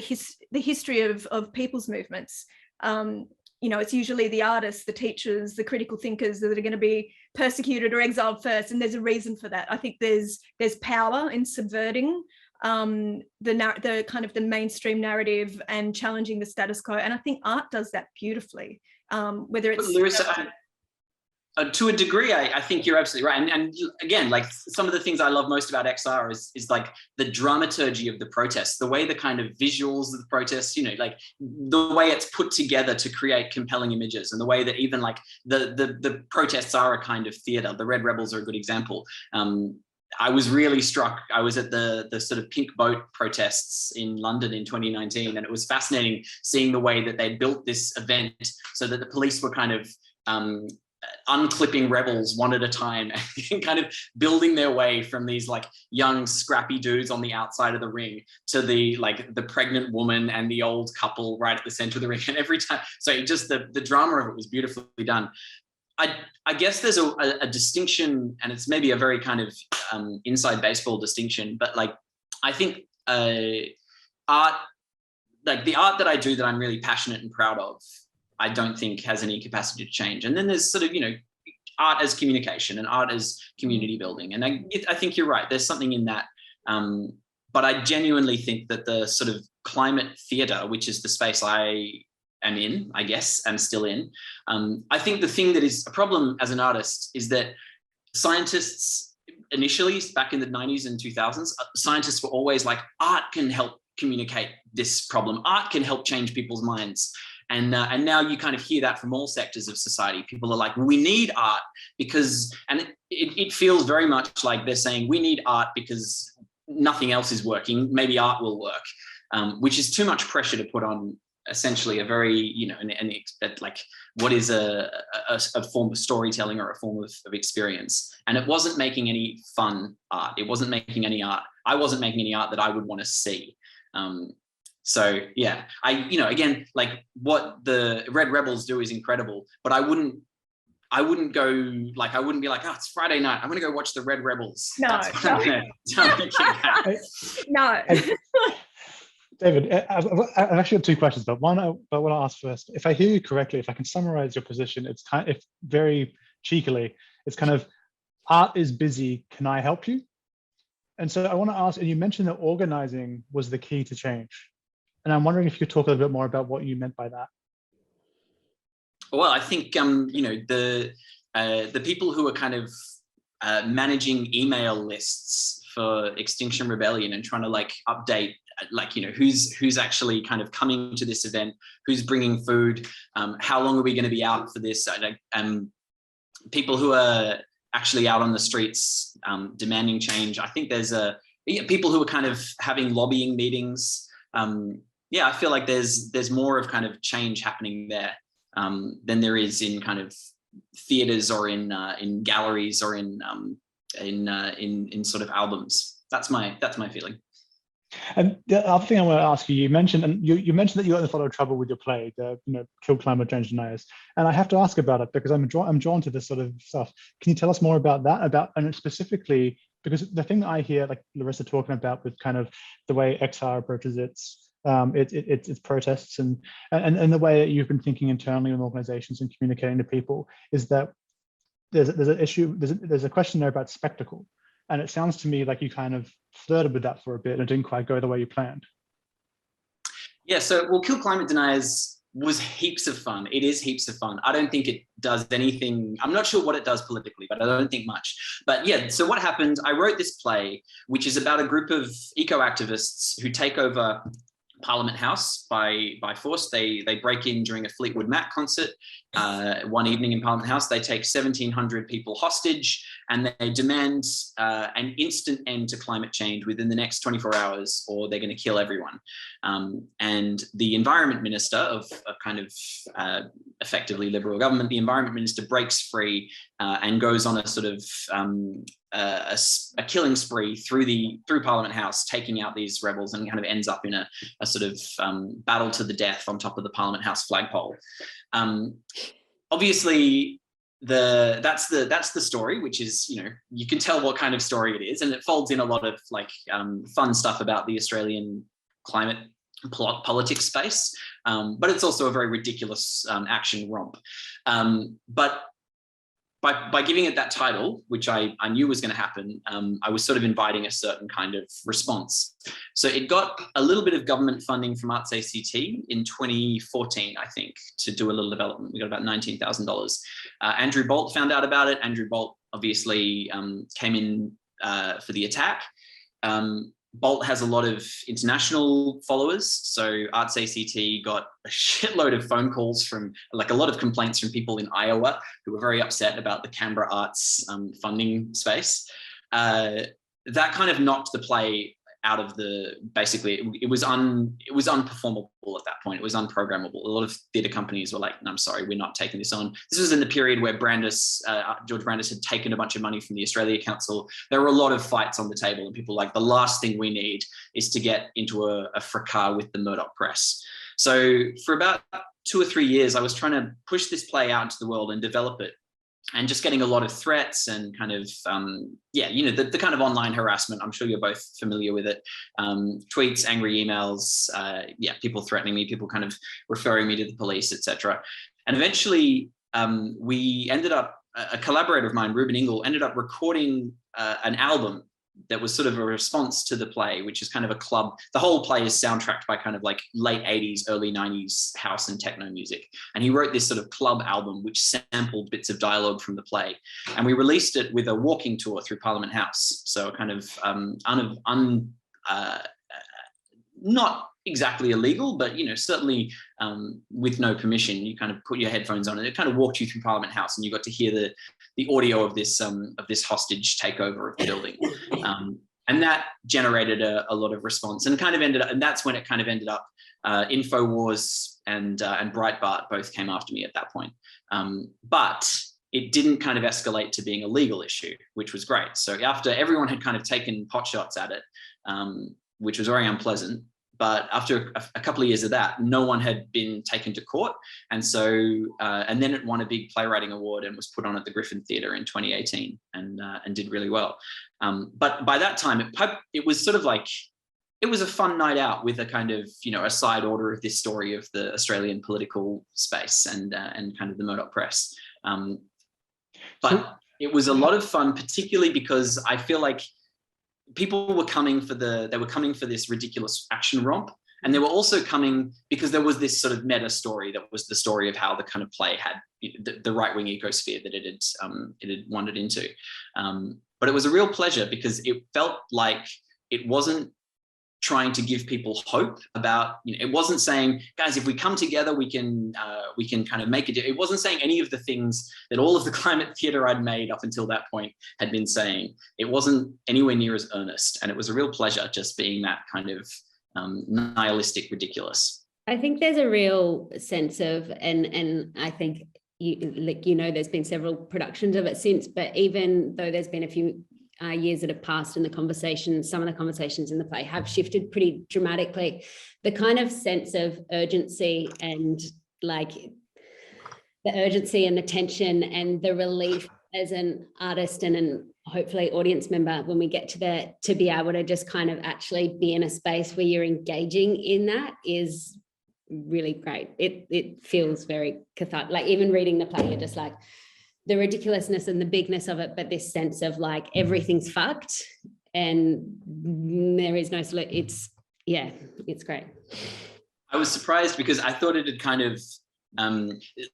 B: history of people's movements, you know, it's usually the artists, the teachers, the critical thinkers that are going to be persecuted or exiled first, and there's a reason for that. I think there's power in subverting the kind of the mainstream narrative and challenging the status quo, and I think art does that beautifully. Whether it's
C: Larissa, to a degree, I think you're absolutely right. And again, like some of the things I love most about XR is like the dramaturgy of the protests, the way the kind of visuals of the protests, you know, like the way it's put together to create compelling images, and the way that even like the protests are a kind of theatre. The Red Rebels are a good example. I was really struck. I was at the sort of pink boat protests in London in 2019, and it was fascinating seeing the way that they built this event so that the police were kind of unclipping rebels one at a time and kind of building their way from these like young scrappy dudes on the outside of the ring to the pregnant woman and the old couple right at the center of the ring. And every time, so just the drama of it was beautifully done. I guess there's a distinction, and it's maybe a very kind of inside baseball distinction, but like I think art, like the art that I do that I'm really passionate and proud of, I don't think has any capacity to change. And then there's sort of, you know, art as communication and art as community building. And I think you're right, there's something in that. But I genuinely think that the sort of climate theatre, which is the space I am in, I guess, I'm still in. I think the thing that is a problem as an artist is that scientists initially, back in the 90s and 2000s, scientists were always like, art can help communicate this problem. Art can help change people's minds. And now you kind of hear that from all sectors of society. People are like, we need art because, and it feels very much like they're saying we need art because nothing else is working. Maybe art will work. which is too much pressure to put on essentially a very, you know, like what is a form of storytelling or a form of experience. And it wasn't making any fun art. It wasn't making any art. I wasn't making any art that I would want to see. So yeah, again, like what the Red Rebels do is incredible, but I wouldn't go like, I wouldn't be like, oh, it's Friday night, I'm gonna go watch the Red Rebels.
B: No, no.
D: David, I've actually got two questions, but one I want to ask first. If I hear you correctly, if I can summarize your position, it's kind of, if very cheekily, it's kind of, art is busy, can I help you? And so I want to ask, and you mentioned that organizing was the key to change. And I'm wondering if you could talk a little bit more about what you meant by that.
C: Well, I think, the people who are kind of managing email lists for Extinction Rebellion and trying to like update, like, you know, who's actually kind of coming to this event, who's bringing food, how long are we going to be out for this? People who are actually out on the streets demanding change. I think there's people who are kind of having lobbying meetings. I feel like there's more of kind of change happening there than there is in kind of theaters or in galleries or in sort of albums. That's my feeling. And
D: the other thing I want to ask you, you mentioned that you got in a lot of trouble with your play, the Kill Climate Change Deniers, and I have to ask about it because I'm drawn to this sort of stuff. Can you tell us more about that? And specifically, because the thing that I hear like Larissa talking about with kind of the way XR approaches its protests and the way that you've been thinking internally in organizations and communicating to people is that there's an issue, there's a question there about spectacle. And it sounds to me like you kind of flirted with that for a bit and it didn't quite go the way you planned.
C: Yeah, so, well, Kill Climate Deniers was heaps of fun. It is heaps of fun. I don't think it does anything. I'm not sure what it does politically, but I don't think much. But yeah, so what happened, I wrote this play, which is about a group of eco-activists who take over Parliament House by force. They break in during a Fleetwood Mac concert one evening in Parliament House. They take 1,700 people hostage and they demand an instant end to climate change within the next 24 hours or they're going to kill everyone. And the Environment Minister of kind of effectively Liberal government, the Environment Minister breaks free and goes on a sort of a killing spree through Parliament House, taking out these rebels, and kind of ends up in a sort of battle to the death on top of the Parliament House flagpole. Obviously, that's the story, which is, you can tell what kind of story it is, and it folds in a lot of like fun stuff about the Australian climate politics space, but it's also a very ridiculous action romp. But by giving it that title, which I knew was going to happen, I was sort of inviting a certain kind of response. So it got a little bit of government funding from Arts ACT in 2014, I think, to do a little development. We got about $19,000. Andrew Bolt found out about it. Andrew Bolt obviously came in for the attack. Bolt has a lot of international followers. So Arts ACT got a shitload of phone calls from, like, a lot of complaints from people in Iowa who were very upset about the Canberra Arts funding space. That kind of knocked the play out of basically, it was unperformable at that point. It was unprogrammable. A lot of theatre companies were like, no, I'm sorry, we're not taking this on. This was in the period where George Brandis had taken a bunch of money from the Australia Council. There were a lot of fights on the table and people were like, the last thing we need is to get into a fracas with the Murdoch press. So for about 2 or 3 years, I was trying to push this play out into the world and develop it, and just getting a lot of threats and kind of, the kind of online harassment. I'm sure you're both familiar with it. Tweets, angry emails, people threatening me, people kind of referring me to the police, etc. And eventually we ended up, a collaborator of mine, Ruben Ingle, ended up recording an album that was sort of a response to the play, which is kind of a club. The whole play is soundtracked by kind of like late 80s, early 90s house and techno music. And he wrote this sort of club album, which sampled bits of dialogue from the play. And we released it with a walking tour through Parliament House. So kind of not exactly illegal, but, certainly with no permission. You kind of put your headphones on and it kind of walked you through Parliament House and you got to hear the audio of this hostage takeover of the building. And that generated a lot of response, and kind of ended up, and that's when it kind of ended up. InfoWars and Breitbart both came after me at that point, but it didn't kind of escalate to being a legal issue, which was great. So after everyone had kind of taken pot shots at it, which was very unpleasant, but after a couple of years of that, no one had been taken to court. And so, and then it won a big playwriting award and was put on at the Griffin Theatre in 2018 and did really well. But by that time, it was sort of like, it was a fun night out with a kind of, a side order of this story of the Australian political space and kind of the Murdoch press. But it was a lot of fun, particularly because I feel like people were coming for this ridiculous action romp. And they were also coming because there was this sort of meta story that was the story of how the kind of play had the right-wing ecosphere that it had wandered into. But it was a real pleasure because it felt like it wasn't trying to give people hope about, it wasn't saying, guys, if we come together, we can kind of make it. It wasn't saying any of the things that all of the climate theatre I'd made up until that point had been saying. It wasn't anywhere near as earnest. And it was a real pleasure just being that kind of nihilistic ridiculous.
A: I think there's a real sense of, and I think, there's been several productions of it since, but even though there's been a few years that have passed and some of the conversations in the play have shifted pretty dramatically, the kind of sense of urgency and like the urgency and the tension and the relief as an artist and hopefully audience member when we get to be able to just kind of actually be in a space where you're engaging in that is really great. It feels very cathartic. Like even reading the play, you're just like, the ridiculousness and the bigness of it, but this sense of like everything's fucked and there is no solution. It's great.
C: I was surprised because I thought it had kind of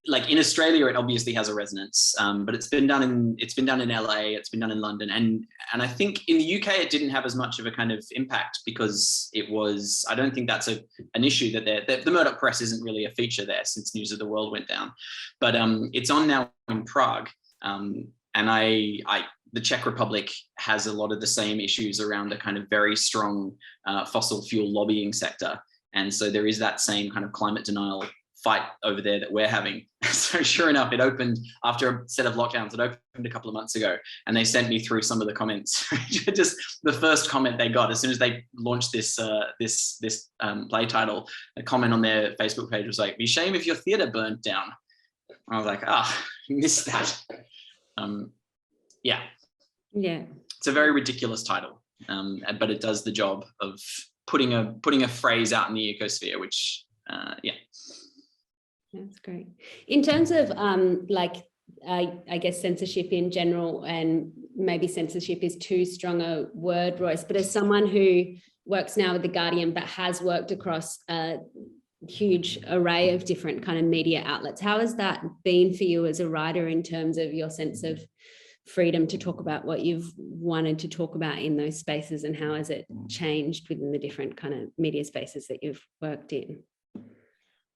C: like in Australia, it obviously has a resonance, but it's been done in LA, it's been done in London, and I think in the UK it didn't have as much of a kind of impact because I don't think that's an issue that the Murdoch press isn't really a feature there since News of the World went down, but it's on now in Prague, and the Czech Republic has a lot of the same issues around a kind of very strong fossil fuel lobbying sector, and so there is that same kind of climate denial fight over there that we're having. So sure enough, it opened after a set of lockdowns. It opened a couple of months ago, and they sent me through some of the comments. Just the first comment they got as soon as they launched this play title, a comment on their Facebook page was like, "Be shame if your theatre burnt down." I was like, missed that. Yeah, it's a very ridiculous title, but it does the job of putting a phrase out in the ecosphere, which
A: That's great. In terms of I guess censorship in general, and maybe censorship is too strong a word, Royce, but as someone who works now with The Guardian but has worked across a huge array of different kind of media outlets, how has that been for you as a writer in terms of your sense of freedom to talk about what you've wanted to talk about in those spaces, and how has it changed within the different kind of media spaces that you've worked in?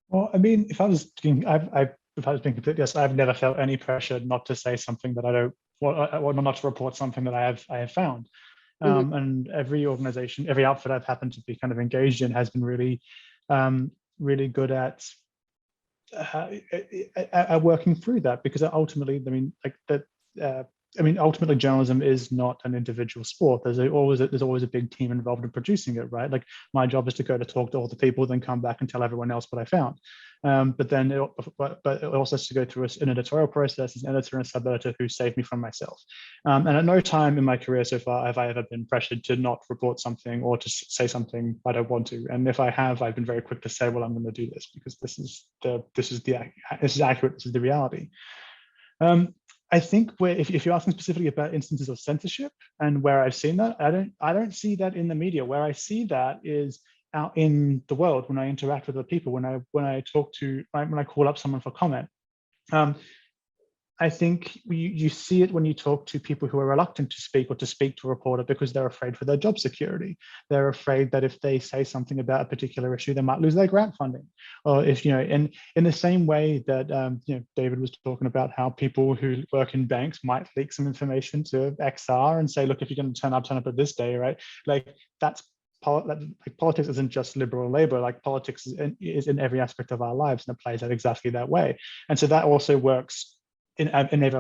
D: Well, I mean, if I was being completely honest, I've never felt any pressure not to say something that I don't, or not to report something that I have found. And every organization, every outfit I've happened to be kind of engaged in has been really, really good at working through that, because ultimately, ultimately journalism is not an individual sport. There's always a big team involved in producing it, right? Like my job is to go to talk to all the people, then come back and tell everyone else what I found. But it also has to go through an editorial process, an editor and a sub-editor who saved me from myself. And at no time in my career so far have I ever been pressured to not report something or to say something I don't want to. And if I have, I've been very quick to say, well, I'm going to do this because this is accurate, this is the reality. I think if you're asking specifically about instances of censorship and where I've seen that, I don't see that in the media. Where I see that is out in the world when I interact with other people, when I call up someone for comment. I think you see it when you talk to people who are reluctant to speak or to speak to a reporter because they're afraid for their job security. They're afraid that if they say something about a particular issue, they might lose their grant funding. Or if, in the same way that, David was talking about how people who work in banks might leak some information to XR and say, look, if you're going to turn up at this day, right? Like politics isn't just liberal labor, like politics is in every aspect of our lives, and it plays out exactly that way. And so that also works in every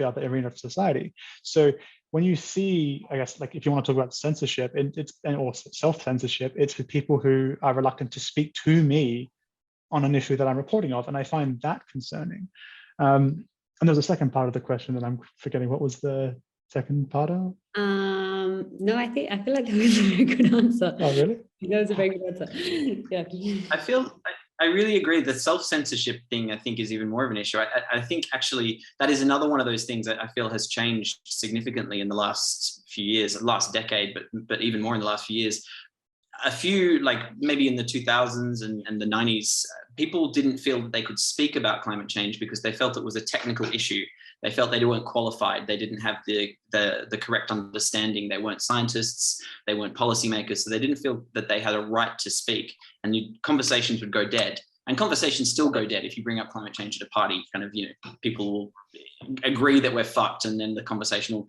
D: other arena of society. So when you see, I guess, like if you want to talk about censorship and also self-censorship, it's for people who are reluctant to speak to me on an issue that I'm reporting of, and I find that concerning. And there's a second part of the question that I'm forgetting. What was the second part of?
A: No, I feel like that was a very good answer.
D: Oh, really?
A: That was a very good answer. Yeah.
C: I really agree. The self-censorship thing, I think, is even more of an issue. I think actually that is another one of those things that I feel has changed significantly in the last few years, last decade, but even more in the last few years. A few, like maybe in the 2000s and the 90s, people didn't feel that they could speak about climate change because they felt it was a technical issue. They felt they weren't qualified. They didn't have the correct understanding. They weren't scientists. They weren't policymakers. So they didn't feel that they had a right to speak. And conversations would go dead. And conversations still go dead if you bring up climate change at a party. Kind of, people will agree that we're fucked, and then the conversation will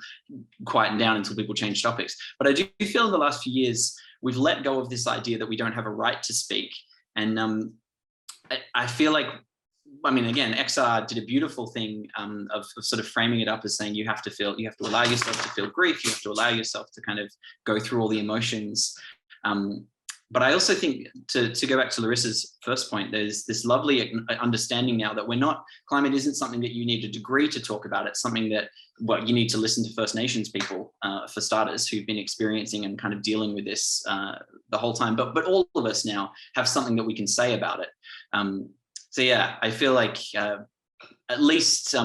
C: quieten down until people change topics. But I do feel in the last few years we've let go of this idea that we don't have a right to speak. And I feel like, again, XR did a beautiful thing of sort of framing it up as saying you have to allow yourself to feel grief, you have to allow yourself to kind of go through all the emotions. But I also think, to go back to Larissa's first point, there's this lovely understanding now that climate isn't something that you need a degree to talk about. It's something that, you need to listen to First Nations people, for starters, who've been experiencing and kind of dealing with this the whole time. But all of us now have something that we can say about it. So yeah, I feel like at least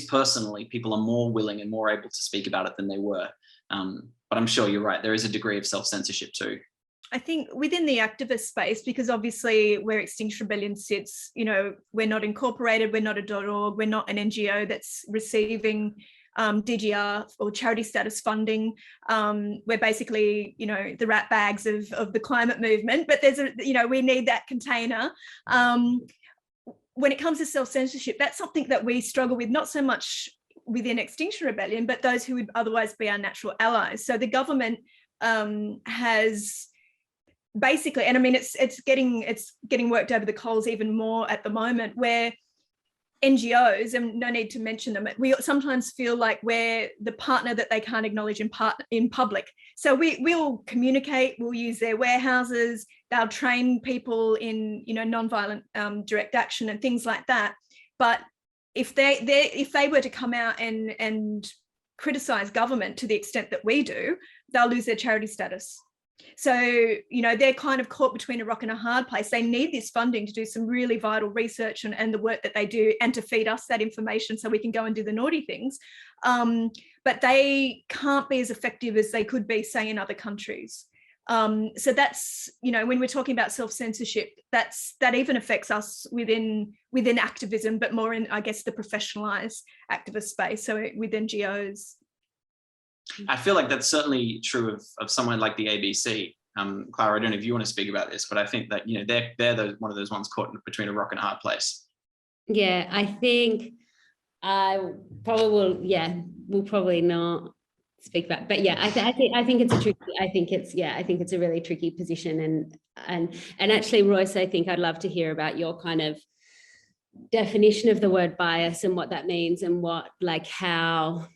C: personally, people are more willing and more able to speak about it than they were. But I'm sure you're right. There is a degree of self-censorship too.
B: I think within the activist space, because obviously where Extinction Rebellion sits, we're not incorporated, we're not a .org, we're not an NGO that's receiving DGR or charity status funding. We're basically, the rat bags of the climate movement, but there's we need that container. When it comes to self-censorship, that's something that we struggle with, not so much within Extinction Rebellion, but those who would otherwise be our natural allies. So the government has basically, and it's getting worked over the coals even more at the moment, where NGOs, and no need to mention them, we sometimes feel like we're the partner that they can't acknowledge in public. So we'll communicate, we'll use their warehouses, they'll train people in non-violent direct action and things like that. But if they were to come out and criticize government to the extent that we do, they'll lose their charity status. So, they're kind of caught between a rock and a hard place. They need this funding to do some really vital research and the work that they do, and to feed us that information so we can go and do the naughty things. But they can't be as effective as they could be, say, in other countries. So that's, when we're talking about self-censorship, that even affects us within activism, but more in, I guess, the professionalized activist space, so with NGOs.
C: I feel like that's certainly true of someone like the ABC. Clara, I don't know if you want to speak about this, but I think that they're one of those ones caught between a rock and a hard place.
A: Yeah, I think I probably will. Yeah, we'll probably not speak about. But yeah, I think it's a tricky. I think it's a really tricky position. And actually, Royce, I think I'd love to hear about your kind of definition of the word bias and what that means, and how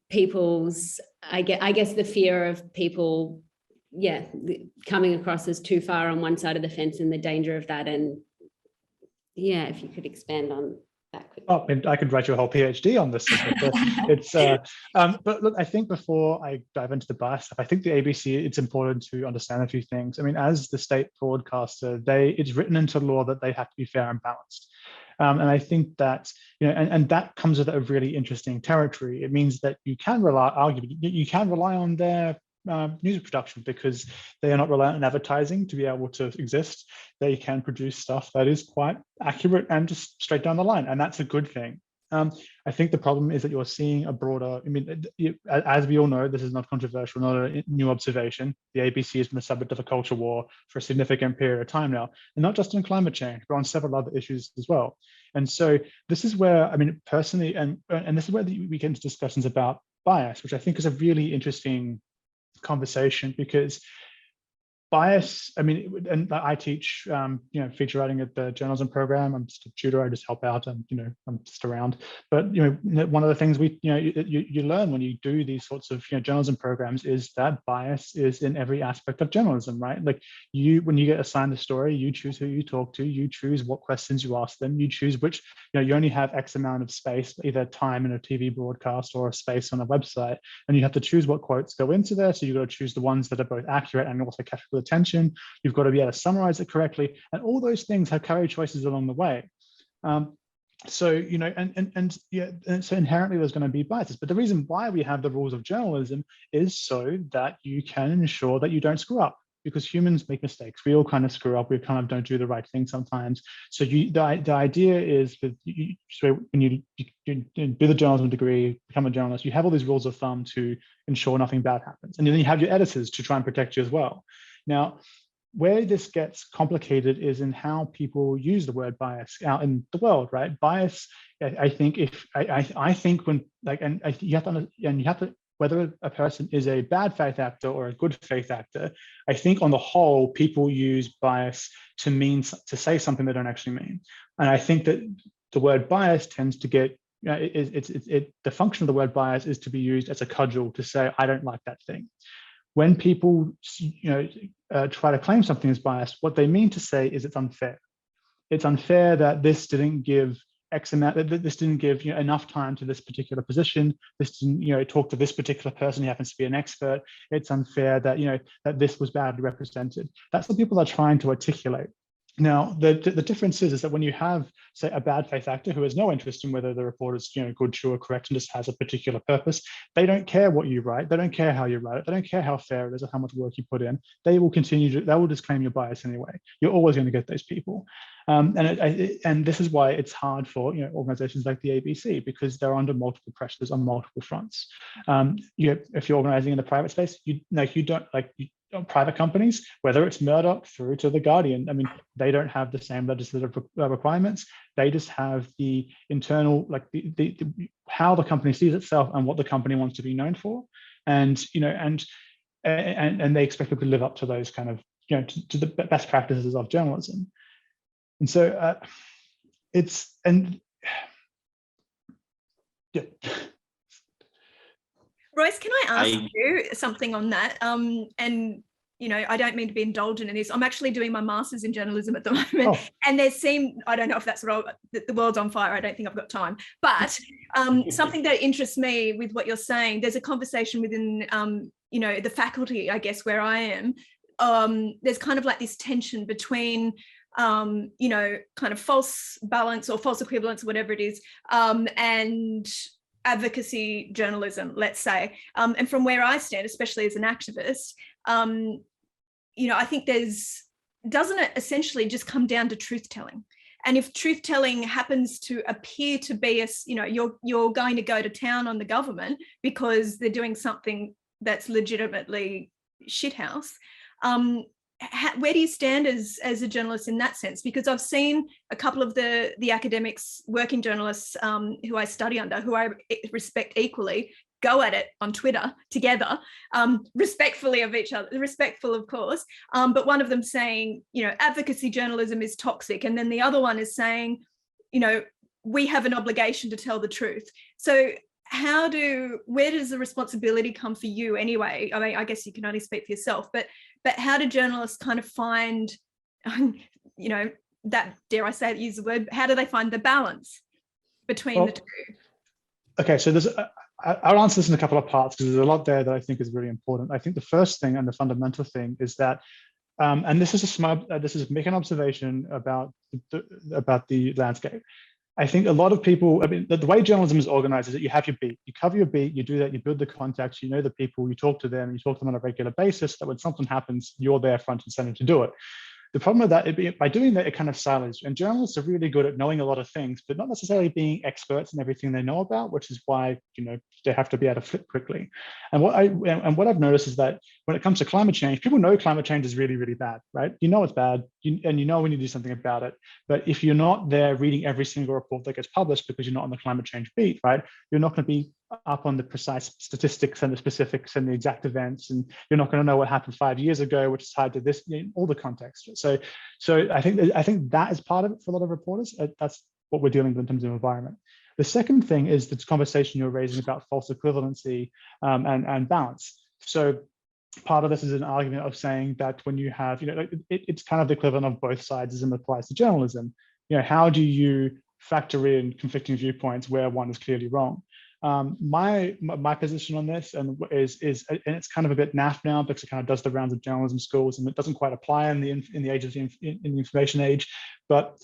A: people's, I guess the fear of people, coming across as too far on one side of the fence and the danger of that. And if you could expand on that quickly.
D: Oh, and I could write you a whole PhD on this. But look, I think before I dive into the bias stuff, I think the ABC, it's important to understand a few things. As the state broadcaster, it's written into law that they have to be fair and balanced. And I think that, and that comes with a really interesting territory. It means that you can rely on their news production, because they are not reliant on advertising to be able to exist. They can produce stuff that is quite accurate and just straight down the line, and that's a good thing. I think the problem is that you're seeing a broader, I mean, as we all know, this is not controversial, not a new observation. The ABC has been the subject of a culture war for a significant period of time now, and not just on climate change, but on several other issues as well. And so this is where, I mean, personally, and this is where we get into discussions about bias, which I think is a really interesting conversation, because bias, I mean, and I teach, feature writing at the journalism program. I'm just a tutor. I just help out, and I'm just around. But one of the things you learn when you do these sorts of journalism programs is that bias is in every aspect of journalism, right? Like when you get assigned a story, you choose who you talk to, you choose what questions you ask them, you choose which, you only have X amount of space, either time in a TV broadcast or a space on a website, and you have to choose what quotes go into there. So you've got to choose the ones that are both accurate and also catch people's attention. You've got to be able to summarize it correctly, and all those things have carry choices along the way. So so inherently there's going to be biases. But the reason why we have the rules of journalism is so that you can ensure that you don't screw up, because humans make mistakes. We all kind of screw up. We kind of don't do the right thing sometimes. So the idea is that when you do the journalism degree, become a journalist, you have all these rules of thumb to ensure nothing bad happens. And then you have your editors to try and protect you as well. Now, where this gets complicated is in how people use the word bias out in the world, right? Bias, I think, you have to, whether a person is a bad faith actor or a good faith actor, I think on the whole, people use bias to say something they don't actually mean. And I think that the word bias tends to get, the function of the word bias is to be used as a cudgel to say, I don't like that thing. When people try to claim something as biased, what they mean to say is it's unfair. It's unfair that this didn't give X amount, that this didn't give enough time to this particular position. This didn't talk to this particular person who happens to be an expert. It's unfair that that this was badly represented. That's what people are trying to articulate. Now, the difference is that when you have, say, a bad faith actor who has no interest in whether the report is good, true, or correct, and just has a particular purpose, they don't care what you write. They don't care how you write it. They don't care how fair it is or how much work you put in. They will they will just claim your bias anyway. You're always going to get those people. And this is why it's hard for organizations like the ABC, because they're under multiple pressures on multiple fronts. If you're organizing in the private space, private companies, whether it's Murdoch through to the Guardian, I mean, they don't have the same legislative requirements. They just have the internal, how the company sees itself and what the company wants to be known for, and they expect people to live up to those kind of to the best practices of journalism. And so
B: Royce, can I ask you something on that? And I don't mean to be indulgent in this. I'm actually doing my master's in journalism at the moment, and I don't know if that's the world's on fire. I don't think I've got time. But something that interests me with what you're saying, there's a conversation within the faculty, I guess, where I am. There's kind of like this tension between kind of false balance or false equivalence, or whatever it is, and advocacy journalism, let's say. And from where I stand, especially as an activist, I think doesn't it essentially just come down to truth telling? And if truth telling happens to appear to be you're going to go to town on the government because they're doing something that's legitimately shithouse, where do you stand as a journalist in that sense? Because I've seen a couple of the academics, working journalists who I study under, who I respect equally, go at it on Twitter together, respectfully of each other, respectful, of course. But one of them saying, advocacy journalism is toxic. And then the other one is saying, we have an obligation to tell the truth. So where does the responsibility come for you anyway? I mean, I guess you can only speak for yourself, but how do journalists kind of find, that, dare I say, use the word, how do they find the balance between the two?
D: Okay, so I'll answer this in a couple of parts, because there's a lot there that I think is really important. I think the first thing and the fundamental thing is that, and this is making an observation about the landscape. I think a lot of people, I mean, the way journalism is organized is that you have your beat, you cover your beat, you do that, you build the contacts, you know the people, you talk to them on a regular basis, that when something happens, you're there front and center to do it. The problem with that, by doing that, it kind of silos you. And journalists are really good at knowing a lot of things, but not necessarily being experts in everything they know about, which is why, they have to be able to flip quickly. And what I've noticed is that when it comes to climate change, people know climate change is really, really bad, right? You know it's bad, and you know we need to do something about it. But if you're not there reading every single report that gets published because you're not on the climate change beat, right, you're not going to be up on the precise statistics and the specifics and the exact events, and you're not going to know what happened 5 years ago, which is tied to this, all the context. So I think that is part of it for a lot of reporters. That's what we're dealing with in terms of environment. The second thing is this conversation you're raising about false equivalency and balance. So part of this is an argument of saying that when you have, it's kind of the equivalent of both sides as it applies to journalism. How do you factor in conflicting viewpoints where one is clearly wrong? My position on this and it's kind of a bit naff now because it kind of does the rounds of journalism schools and it doesn't quite apply in the age of in the information age. But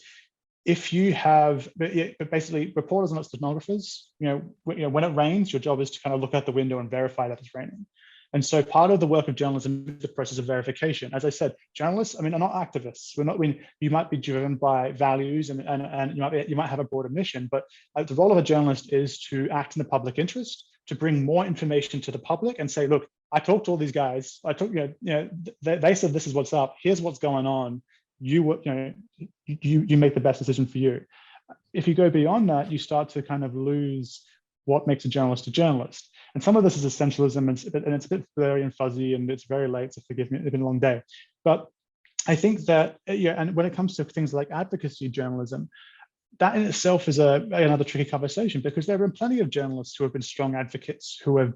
D: if you have, but basically reporters are not stenographers. When it rains, your job is to kind of look out the window and verify that it's raining. And so part of the work of journalism is the process of verification. As I said, journalists, are not activists. You might be driven by values and you might have a broader mission, but the role of a journalist is to act in the public interest, to bring more information to the public and say, look, I talked to all these guys. They said this is what's up. Here's what's going on. You make the best decision for you. If you go beyond that, you start to kind of lose what makes a journalist a journalist. And some of this is essentialism, and it's a bit blurry and fuzzy, and it's very late, so forgive me, it's been a long day. But I think that, and when it comes to things like advocacy journalism, that in itself is another tricky conversation, because there have been plenty of journalists who have been strong advocates, who have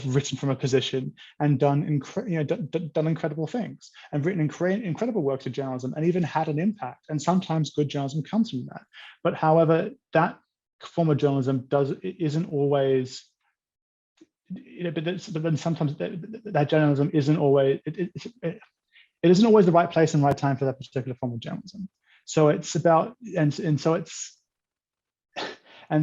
D: written from a position and done incredible things and written incredible works of journalism and even had an impact. And sometimes good journalism comes from that. But however, that form of journalism isn't always. But then sometimes that journalism isn't always it isn't always the right place and right time for that particular form of journalism. So it's about I'm not a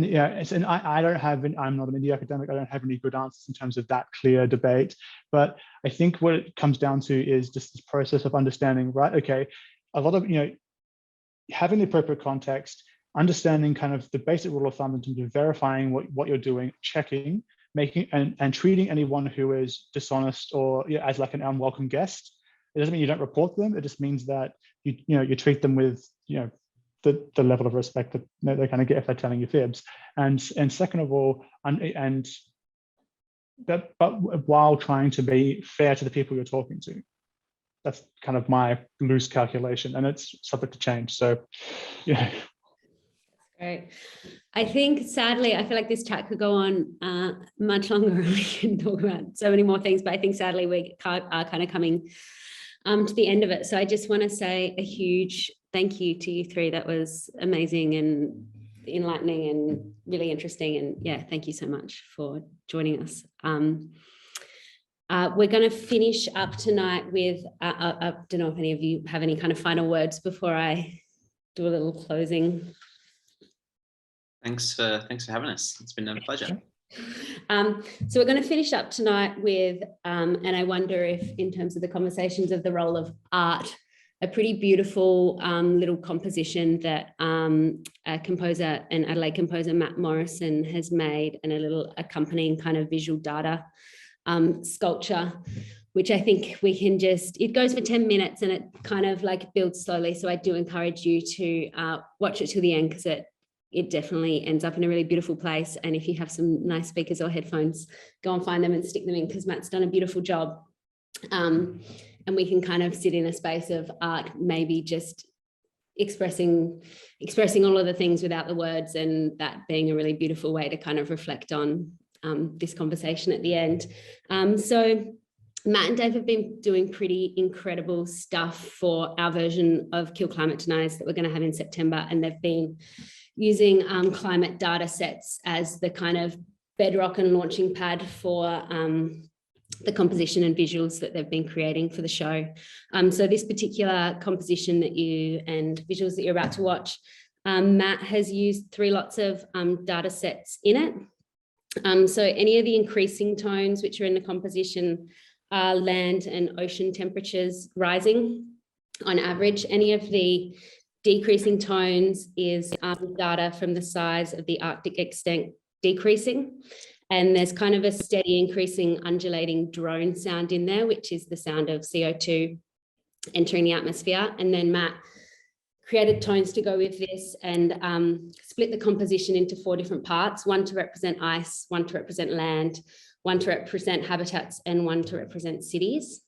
D: media academic. I don't have any good answers in terms of that clear debate. But I think what it comes down to is just this process of understanding, right? Okay, a lot of having the appropriate context, understanding kind of the basic rule of thumb in terms of verifying what you're doing, checking, making and treating anyone who is dishonest or as like an unwelcome guest. It doesn't mean you don't report them. It just means that you treat them with the level of respect that they kind of get if they're telling you fibs. And second of all, but while trying to be fair to the people you're talking to. That's kind of my loose calculation, and it's subject to change. So yeah.
A: Great. I think, sadly, I feel like this chat could go on much longer and we can talk about so many more things, but I think sadly we are kind of coming to the end of it. So I just want to say a huge thank you to you three. That was amazing and enlightening and really interesting. And yeah, thank you so much for joining us. We're going to finish up tonight with, I don't know if any of you have any kind of final words before I do a little closing.
C: Thanks for having us. It's been a pleasure.
A: So we're going to finish up tonight with, and I wonder if in terms of the conversations of the role of art, a pretty beautiful little composition that a composer, an Adelaide composer, Matt Morrison, has made, and a little accompanying kind of visual data sculpture, which I think we can it goes for 10 minutes and it kind of like builds slowly. So I do encourage you to watch it to the end, because it definitely ends up in a really beautiful place. And if you have some nice speakers or headphones, go and find them and stick them in, because Matt's done a beautiful job. And we can kind of sit in a space of art, maybe just expressing all of the things without the words, and that being a really beautiful way to kind of reflect on this conversation at the end. So Matt and Dave have been doing pretty incredible stuff for our version of Kill Climate Deniers that we're going to have in September, and they've been using climate data sets as the kind of bedrock and launching pad for the composition and visuals that they've been creating for the show. So this particular composition and visuals that you're about to watch, Matt has used 3 lots of data sets in it. So any of the increasing tones which are in the composition are land and ocean temperatures rising. on average. Any of the decreasing tones is data from the size of the Arctic extent decreasing. And there's kind of a steady increasing undulating drone sound in there, which is the sound of CO2 entering the atmosphere. And then Matt created tones to go with this and split the composition into 4 different parts, 1 to represent ice, 1 to represent land, 1 to represent habitats, and 1 to represent cities.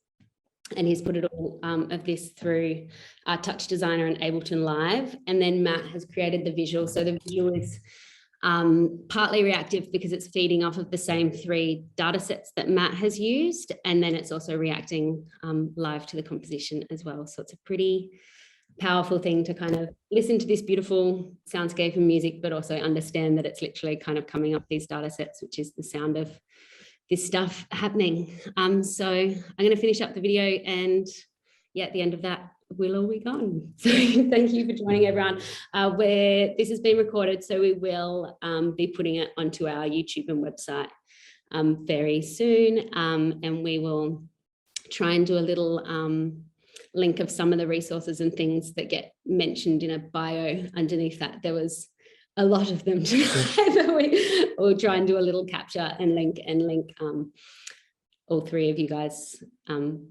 A: And he's put it all of this through our Touch Designer and Ableton Live. And then Matt has created the visual. So the visual is partly reactive because it's feeding off of the same 3 data sets that Matt has used. And then it's also reacting live to the composition as well. So it's a pretty powerful thing to kind of listen to this beautiful soundscape and music, but also understand that it's literally kind of coming up these data sets, which is the sound of this stuff happening. So I'm going to finish up the video, and yeah, at the end of that, we'll all be gone. So thank you for joining, everyone. This has been recorded, so we will be putting it onto our YouTube and website very soon, and we will try and do a little link of some of the resources and things that get mentioned in a bio underneath that. There was a lot of them tonight, but we'll try and do a little capture and link all 3 of you guys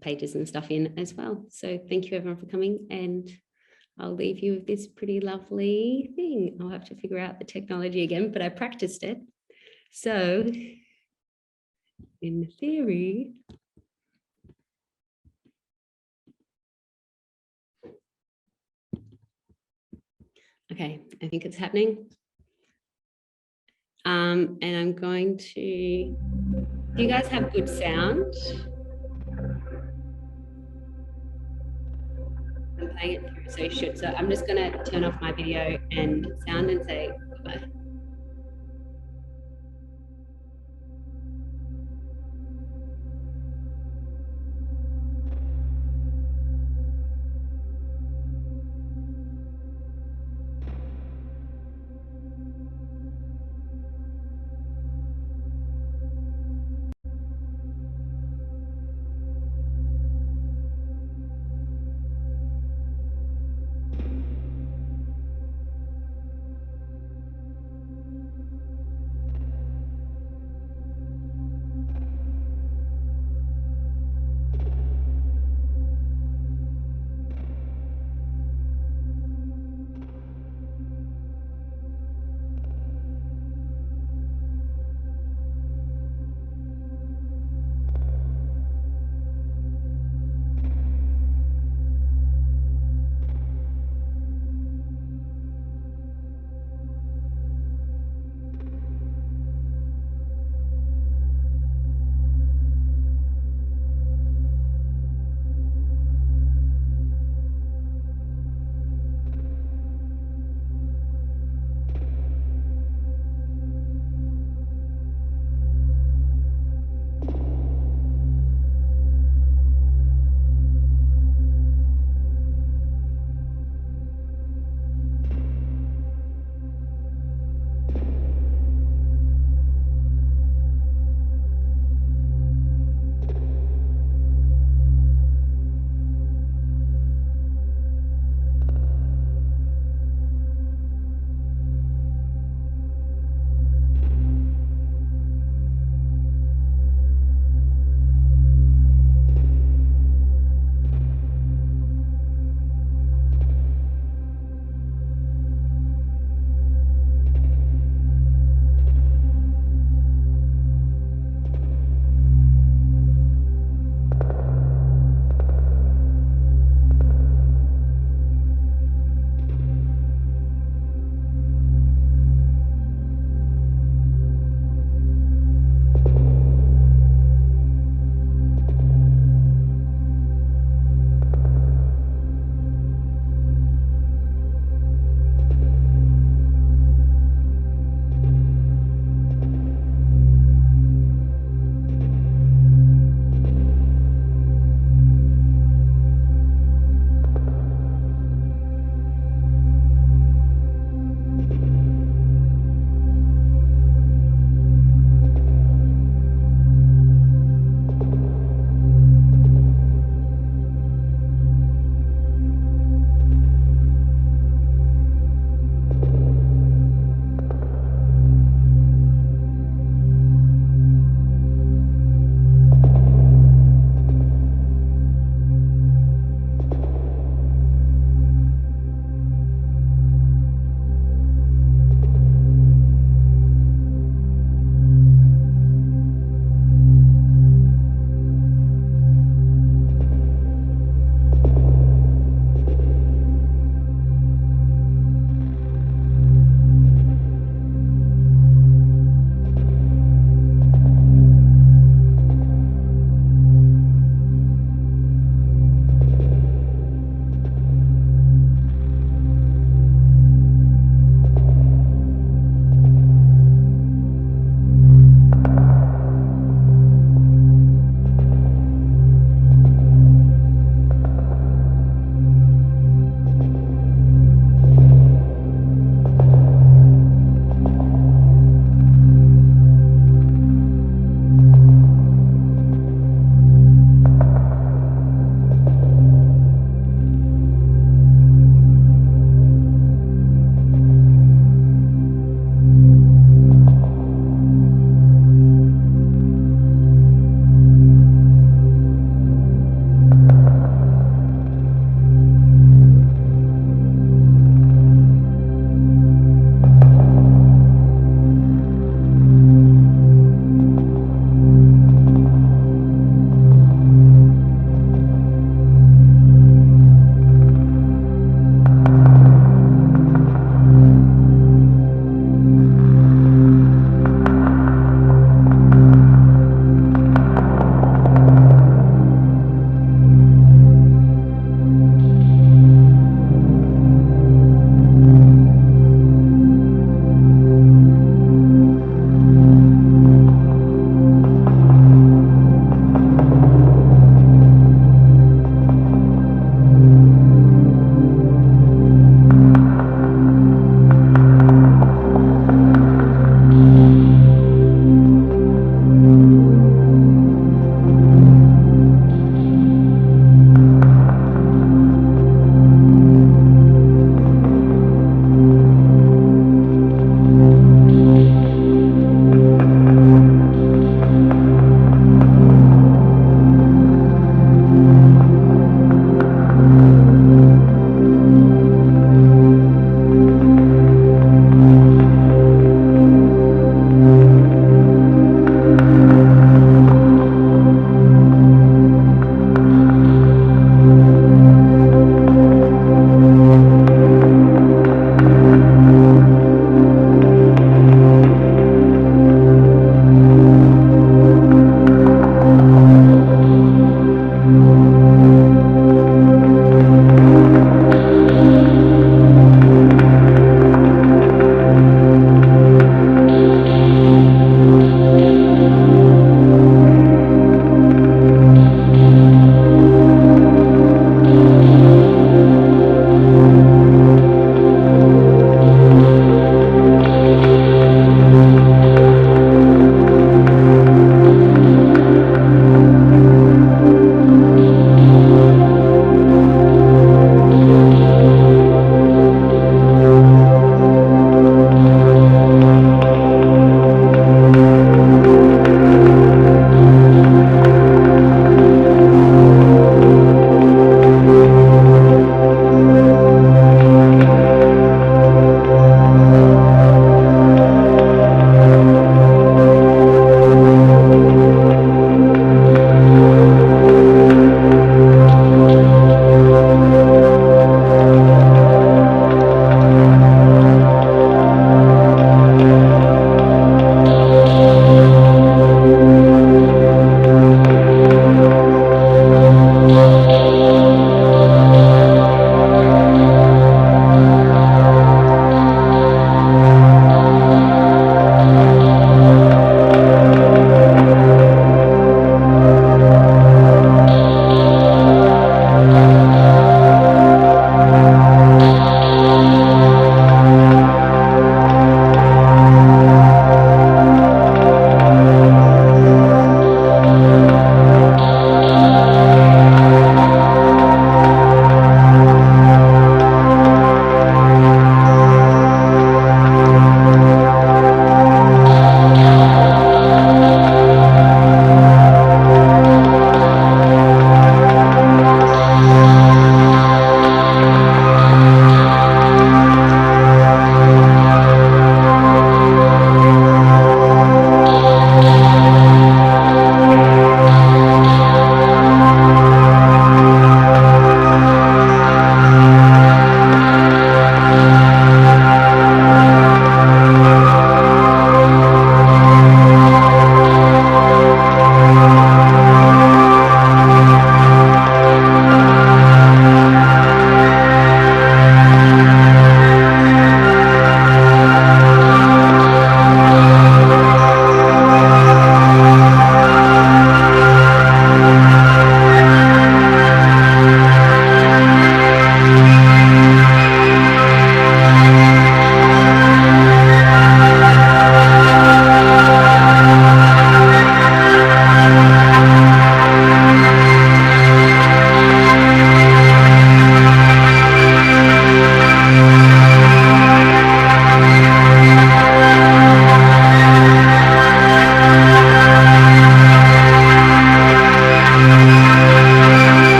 A: pages and stuff in as well. So thank you everyone for coming, and I'll leave you with this pretty lovely thing. I'll have to figure out the technology again, but I practiced it. So in theory, okay, I think it's happening. And I'm going to, do you guys have good sound? I'm playing it through, so you should. So I'm just going to turn off my video and sound and say goodbye.